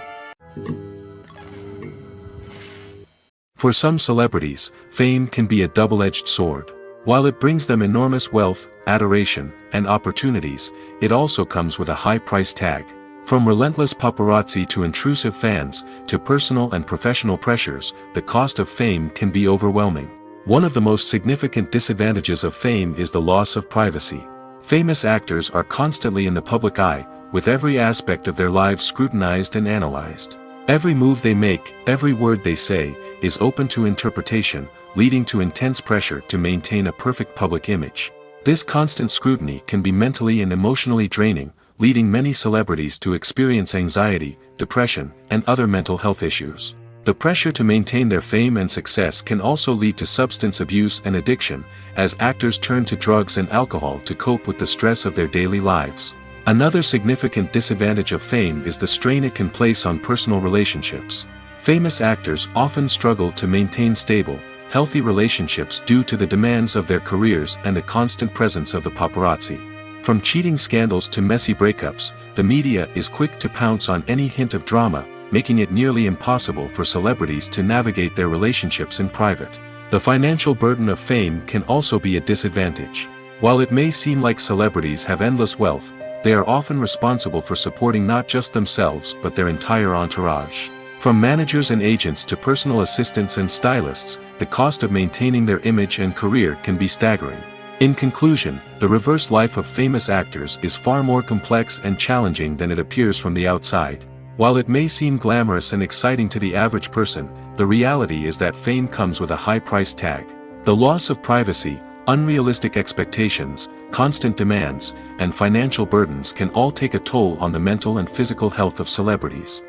For some celebrities, fame can be a double-edged sword. While it brings them enormous wealth, adoration, and opportunities, it also comes with a high price tag. From relentless paparazzi to intrusive fans, to personal and professional pressures, the cost of fame can be overwhelming. One of the most significant disadvantages of fame is the loss of privacy. Famous actors are constantly in the public eye, with every aspect of their lives scrutinized and analyzed. Every move they make, every word they say, is open to interpretation, leading to intense pressure to maintain a perfect public image. This constant scrutiny can be mentally and emotionally draining, leading many celebrities to experience anxiety, depression, and other mental health issues. The pressure to maintain their fame and success can also lead to substance abuse and addiction, as actors turn to drugs and alcohol to cope with the stress of their daily lives. Another significant disadvantage of fame is the strain it can place on personal relationships. Famous actors often struggle to maintain stable, healthy relationships due to the demands of their careers and the constant presence of the paparazzi. From cheating scandals to messy breakups, the media is quick to pounce on any hint of drama, making it nearly impossible for celebrities to navigate their relationships in private. The financial burden of fame can also be a disadvantage. While it may seem like celebrities have endless wealth, they are often responsible for supporting not just themselves but their entire entourage. From managers and agents to personal assistants and stylists, the cost of maintaining their image and career can be staggering. In conclusion, the reverse life of famous actors is far more complex and challenging than it appears from the outside. While it may seem glamorous and exciting to the average person, the reality is that fame comes with a high price tag. The loss of privacy, Unrealistic expectations, constant demands, and financial burdens can all take a toll on the mental and physical health of celebrities.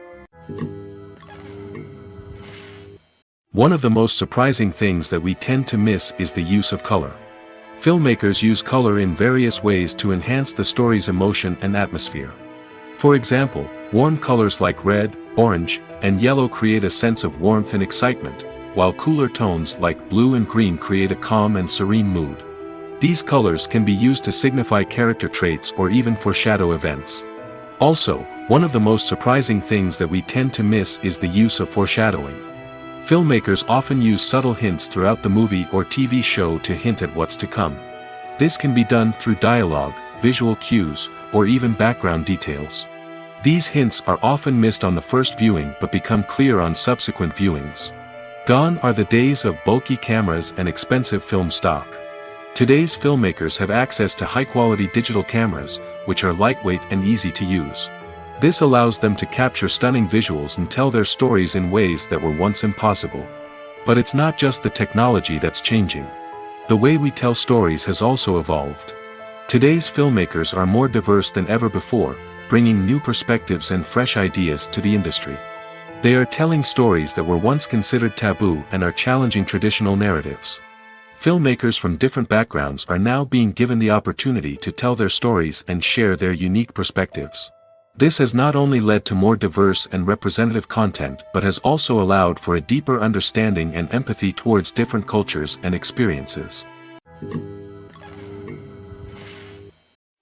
One of the most surprising things that we tend to miss is the use of color. Filmmakers use color in various ways to enhance the story's emotion and atmosphere. For example, warm colors like red, orange, and yellow create a sense of warmth and excitement, while cooler tones like blue and green create a calm and serene mood. These colors can be used to signify character traits or even foreshadow events. Also, one of the most surprising things that we tend to miss is the use of foreshadowing. Filmmakers often use subtle hints throughout the movie or TV show to hint at what's to come. This can be done through dialogue, visual cues, or even background details. These hints are often missed on the first viewing but become clear on subsequent viewings. Gone are the days of bulky cameras and expensive film stock. Today's filmmakers have access to high-quality digital cameras, which are lightweight and easy to use. This allows them to capture stunning visuals and tell their stories in ways that were once impossible. But it's not just the technology that's changing. The way we tell stories has also evolved. Today's filmmakers are more diverse than ever before, bringing new perspectives and fresh ideas to the industry. They are telling stories that were once considered taboo and are challenging traditional narratives. Filmmakers from different backgrounds are now being given the opportunity to tell their stories and share their unique perspectives. This has not only led to more diverse and representative content but has also allowed for a deeper understanding and empathy towards different cultures and experiences.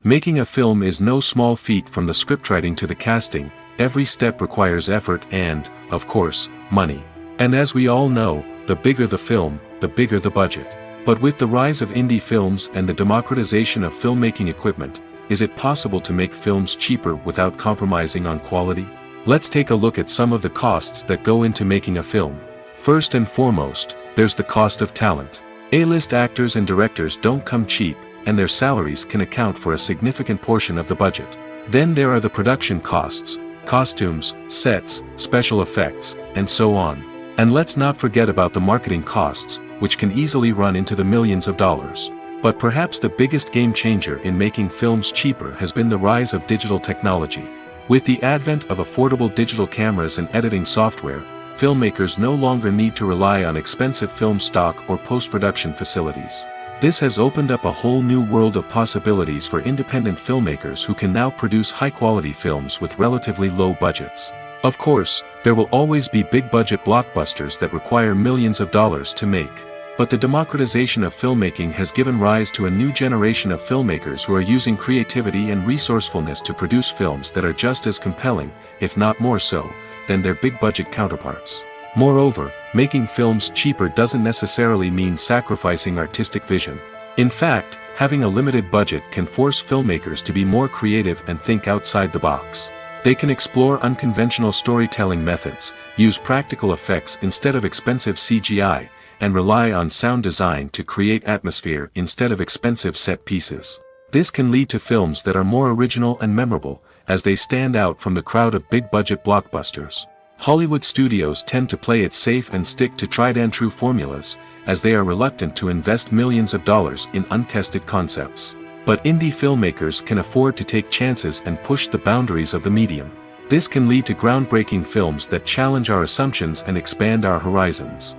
Making a film is no small feat. From the scriptwriting to the casting, every step requires effort and, of course, money. And as we all know, the bigger the film, the bigger the budget. But with the rise of indie films and the democratization of filmmaking equipment, is it possible to make films cheaper without compromising on quality? Let's take a look at some of the costs that go into making a film. First and foremost, there's the cost of talent. A-list actors and directors don't come cheap, and their salaries can account for a significant portion of the budget. Then there are the production costs, costumes, sets, special effects, and so on. And let's not forget about the marketing costs, which can easily run into the millions of dollars. But perhaps the biggest game changer in making films cheaper has been the rise of digital technology. With the advent of affordable digital cameras and editing software, filmmakers no longer need to rely on expensive film stock or post-production facilities. This has opened up a whole new world of possibilities for independent filmmakers who can now produce high-quality films with relatively low budgets. Of course, there will always be big-budget blockbusters that require millions of dollars to make. But the democratization of filmmaking has given rise to a new generation of filmmakers who are using creativity and resourcefulness to produce films that are just as compelling, if not more so, than their big-budget counterparts. Moreover, making films cheaper doesn't necessarily mean sacrificing artistic vision. In fact, having a limited budget can force filmmakers to be more creative and think outside the box. They can explore unconventional storytelling methods, use practical effects instead of expensive CGI, and rely on sound design to create atmosphere instead of expensive set pieces. This can lead to films that are more original and memorable, as they stand out from the crowd of big-budget blockbusters. Hollywood studios tend to play it safe and stick to tried-and-true formulas, as they are reluctant to invest millions of dollars in untested concepts. But indie filmmakers can afford to take chances and push the boundaries of the medium. This can lead to groundbreaking films that challenge our assumptions and expand our horizons.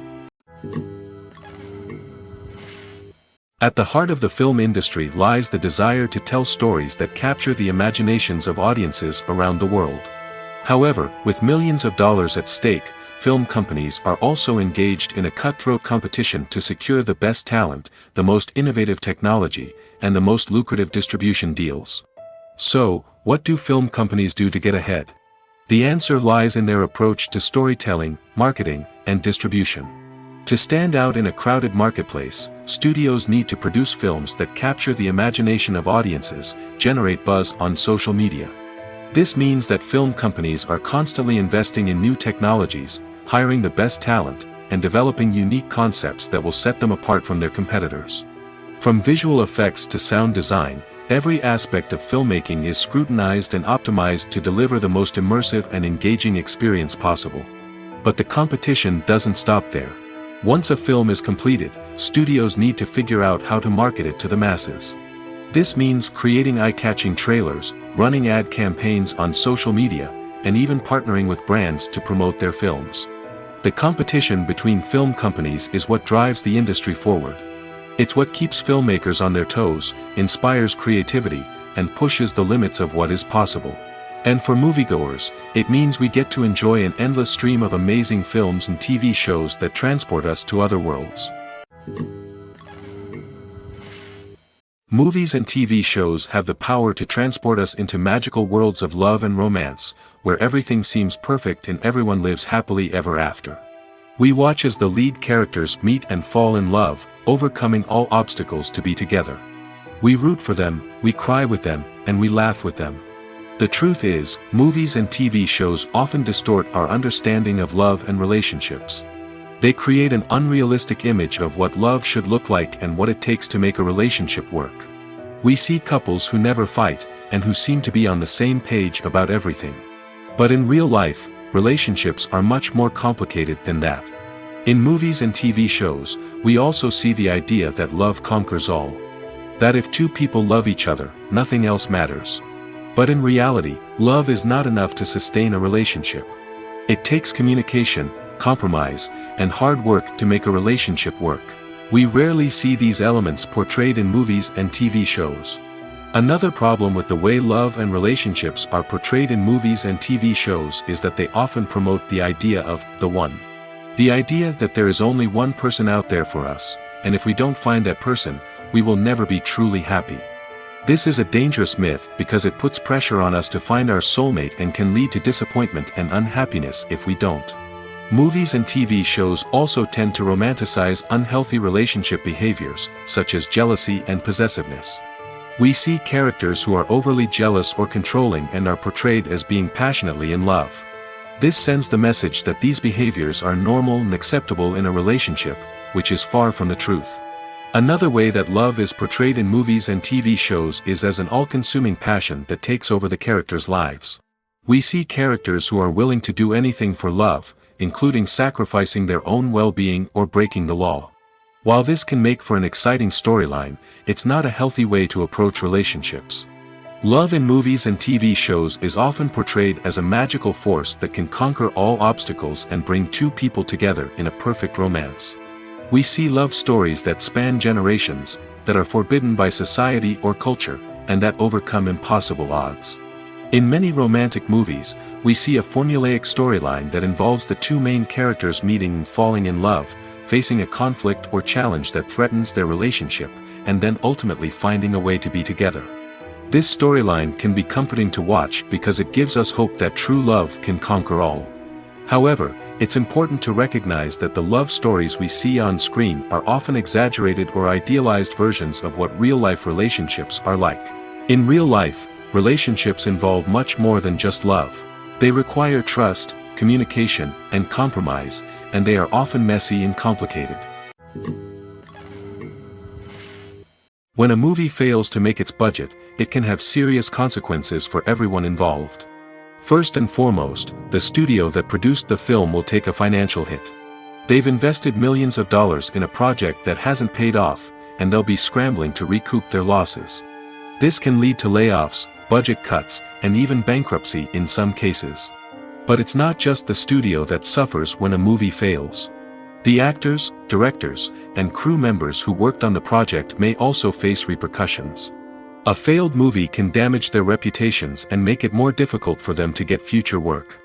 At the heart of the film industry lies the desire to tell stories that capture the imaginations of audiences around the world. However, with millions of dollars at stake, film companies are also engaged in a cutthroat competition to secure the best talent, the most innovative technology, and the most lucrative distribution deals. So, what do film companies do to get ahead? The answer lies in their approach to storytelling, marketing, and distribution. To stand out in a crowded marketplace, studios need to produce films that capture the imagination of audiences, generate buzz on social media. This means that film companies are constantly investing in new technologies, hiring the best talent, and developing unique concepts that will set them apart from their competitors. From visual effects to sound design, every aspect of filmmaking is scrutinized and optimized to deliver the most immersive and engaging experience possible. But the competition doesn't stop there. Once a film is completed, studios need to figure out how to market it to the masses. This means creating eye-catching trailers, running ad campaigns on social media, and even partnering with brands to promote their films. The competition between film companies is what drives the industry forward. It's what keeps filmmakers on their toes, inspires creativity, and pushes the limits of what is possible. And for moviegoers, it means we get to enjoy an endless stream of amazing films and TV shows that transport us to other worlds. Movies and TV shows have the power to transport us into magical worlds of love and romance, where everything seems perfect and everyone lives happily ever after. We watch as the lead characters meet and fall in love, overcoming all obstacles to be together. We root for them, we cry with them, and we laugh with them. The truth is, movies and TV shows often distort our understanding of love and relationships. They create an unrealistic image of what love should look like and what it takes to make a relationship work. We see couples who never fight, and who seem to be on the same page about everything. But in real life, relationships are much more complicated than that. In movies and TV shows, we also see the idea that love conquers all. That if two people love each other, nothing else matters. But in reality, love is not enough to sustain a relationship. It takes communication, compromise, and hard work to make a relationship work. We rarely see these elements portrayed in movies and TV shows. Another problem with the way love and relationships are portrayed in movies and TV shows is that they often promote the idea of the one. The idea that there is only one person out there for us, and if we don't find that person, we will never be truly happy. This is a dangerous myth because it puts pressure on us to find our soulmate and can lead to disappointment and unhappiness if we don't. Movies and TV shows also tend to romanticize unhealthy relationship behaviors, such as jealousy and possessiveness. We see characters who are overly jealous or controlling and are portrayed as being passionately in love. This sends the message that these behaviors are normal and acceptable in a relationship, which is far from the truth. Another way that love is portrayed in movies and TV shows is as an all-consuming passion that takes over the characters' lives. We see characters who are willing to do anything for love, including sacrificing their own well-being or breaking the law. While this can make for an exciting storyline, it's not a healthy way to approach relationships. Love in movies and TV shows is often portrayed as a magical force that can conquer all obstacles and bring two people together in a perfect romance. We see love stories that span generations, that are forbidden by society or culture, and that overcome impossible odds. In many romantic movies, we see a formulaic storyline that involves the two main characters meeting and falling in love, facing a conflict or challenge that threatens their relationship, and then ultimately finding a way to be together. This storyline can be comforting to watch because it gives us hope that true love can conquer all. However, it's important to recognize that the love stories we see on screen are often exaggerated or idealized versions of what real-life relationships are like. In real life, relationships involve much more than just love. They require trust, communication, and compromise, and they are often messy and complicated. When a movie fails to make its budget, it can have serious consequences for everyone involved. First and foremost, the studio that produced the film will take a financial hit. They've invested millions of dollars in a project that hasn't paid off, and they'll be scrambling to recoup their losses. This can lead to layoffs, budget cuts, and even bankruptcy in some cases. But it's not just the studio that suffers when a movie fails. The actors, directors, and crew members who worked on the project may also face repercussions. A failed movie can damage their reputations and make it more difficult for them to get future work.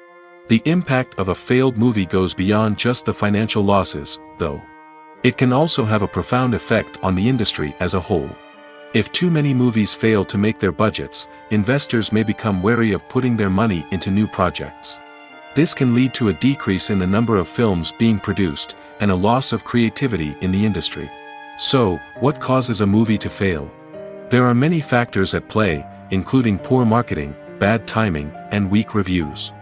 The impact of a failed movie goes beyond just the financial losses, though. It can also have a profound effect on the industry as a whole. If too many movies fail to make their budgets, investors may become wary of putting their money into new projects. This can lead to a decrease in the number of films being produced, and a loss of creativity in the industry. So, what causes a movie to fail? There are many factors at play, including poor marketing, bad timing, and weak reviews.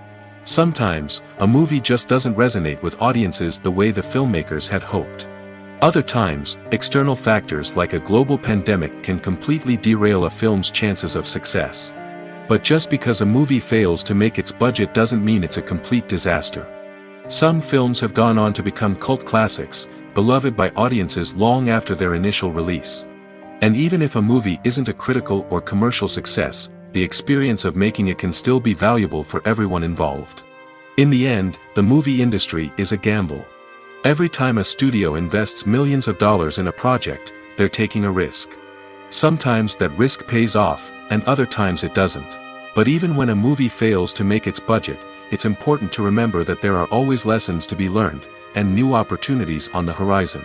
Sometimes, a movie just doesn't resonate with audiences the way the filmmakers had hoped. Other times, external factors like a global pandemic can completely derail a film's chances of success. But just because a movie fails to make its budget doesn't mean it's a complete disaster. Some films have gone on to become cult classics, beloved by audiences long after their initial release. And even if a movie isn't a critical or commercial success, the experience of making it can still be valuable for everyone involved. In the end, the movie industry is a gamble. Every time a studio invests millions of dollars in a project, they're taking a risk. Sometimes that risk pays off, and other times it doesn't. But even when a movie fails to make its budget, it's important to remember that there are always lessons to be learned, and new opportunities on the horizon.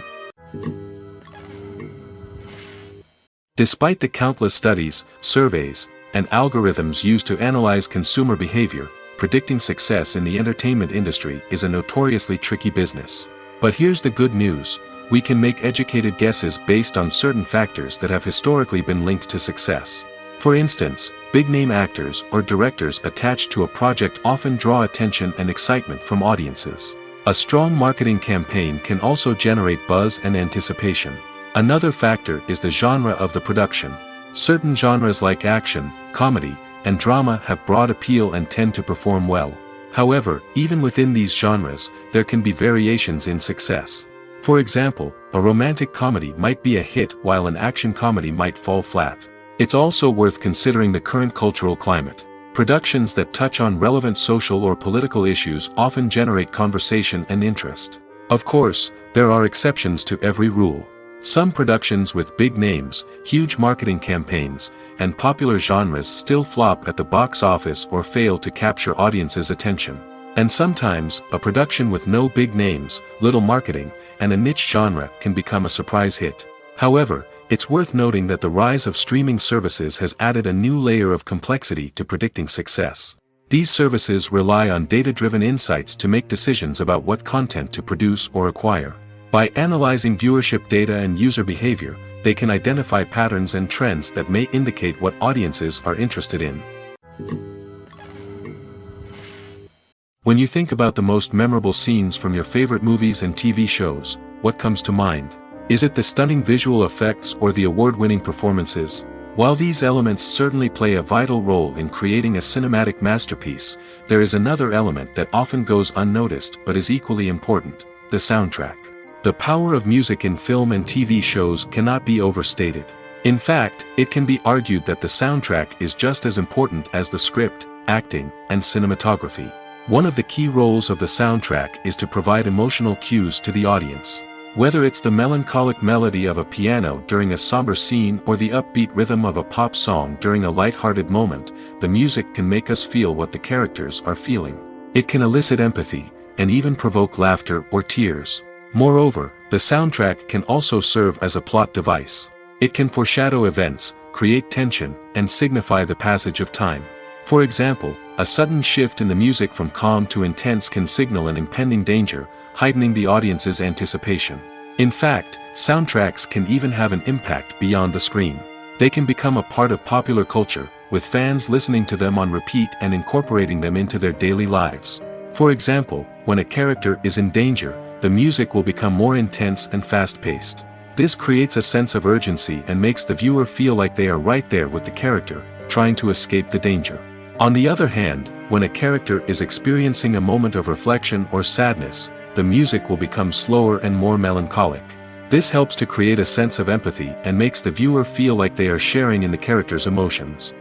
Despite the countless studies, surveys, and algorithms used to analyze consumer behavior, predicting success in the entertainment industry is a notoriously tricky business. But here's the good news: we can make educated guesses based on certain factors that have historically been linked to success. For instance, big-name actors or directors attached to a project often draw attention and excitement from audiences. A strong marketing campaign can also generate buzz and anticipation. Another factor is the genre of the production. Certain genres like action, comedy, and drama have broad appeal and tend to perform well. However, even within these genres, there can be variations in success. For example, a romantic comedy might be a hit while an action comedy might fall flat. It's also worth considering the current cultural climate. Productions that touch on relevant social or political issues often generate conversation and interest. Of course, there are exceptions to every rule. Some productions with big names, huge marketing campaigns, and popular genres still flop at the box office or fail to capture audiences' attention. And sometimes, a production with no big names, little marketing, and a niche genre can become a surprise hit. However, it's worth noting that the rise of streaming services has added a new layer of complexity to predicting success. These services rely on data-driven insights to make decisions about what content to produce or acquire. By analyzing viewership data and user behavior, they can identify patterns and trends that may indicate what audiences are interested in. When you think about the most memorable scenes from your favorite movies and TV shows, what comes to mind? Is it the stunning visual effects or the award-winning performances? While these elements certainly play a vital role in creating a cinematic masterpiece, there is another element that often goes unnoticed but is equally important: the soundtrack. The power of music in film and TV shows cannot be overstated. In fact, it can be argued that the soundtrack is just as important as the script, acting, and cinematography. One of the key roles of the soundtrack is to provide emotional cues to the audience. Whether it's the melancholic melody of a piano during a somber scene or the upbeat rhythm of a pop song during a light-hearted moment, the music can make us feel what the characters are feeling. It can elicit empathy, and even provoke laughter or tears. Moreover, the soundtrack can also serve as a plot device. It can foreshadow events, create tension, and signify the passage of time. For example, a sudden shift in the music from calm to intense can signal an impending danger, heightening the audience's anticipation. In fact, soundtracks can even have an impact beyond the screen. They can become a part of popular culture, with fans listening to them on repeat and incorporating them into their daily lives. For example, when a character is in danger, the music will become more intense and fast-paced. This creates a sense of urgency and makes the viewer feel like they are right there with the character, trying to escape the danger. On the other hand, when a character is experiencing a moment of reflection or sadness, the music will become slower and more melancholic. This helps to create a sense of empathy and makes the viewer feel like they are sharing in the character's emotions.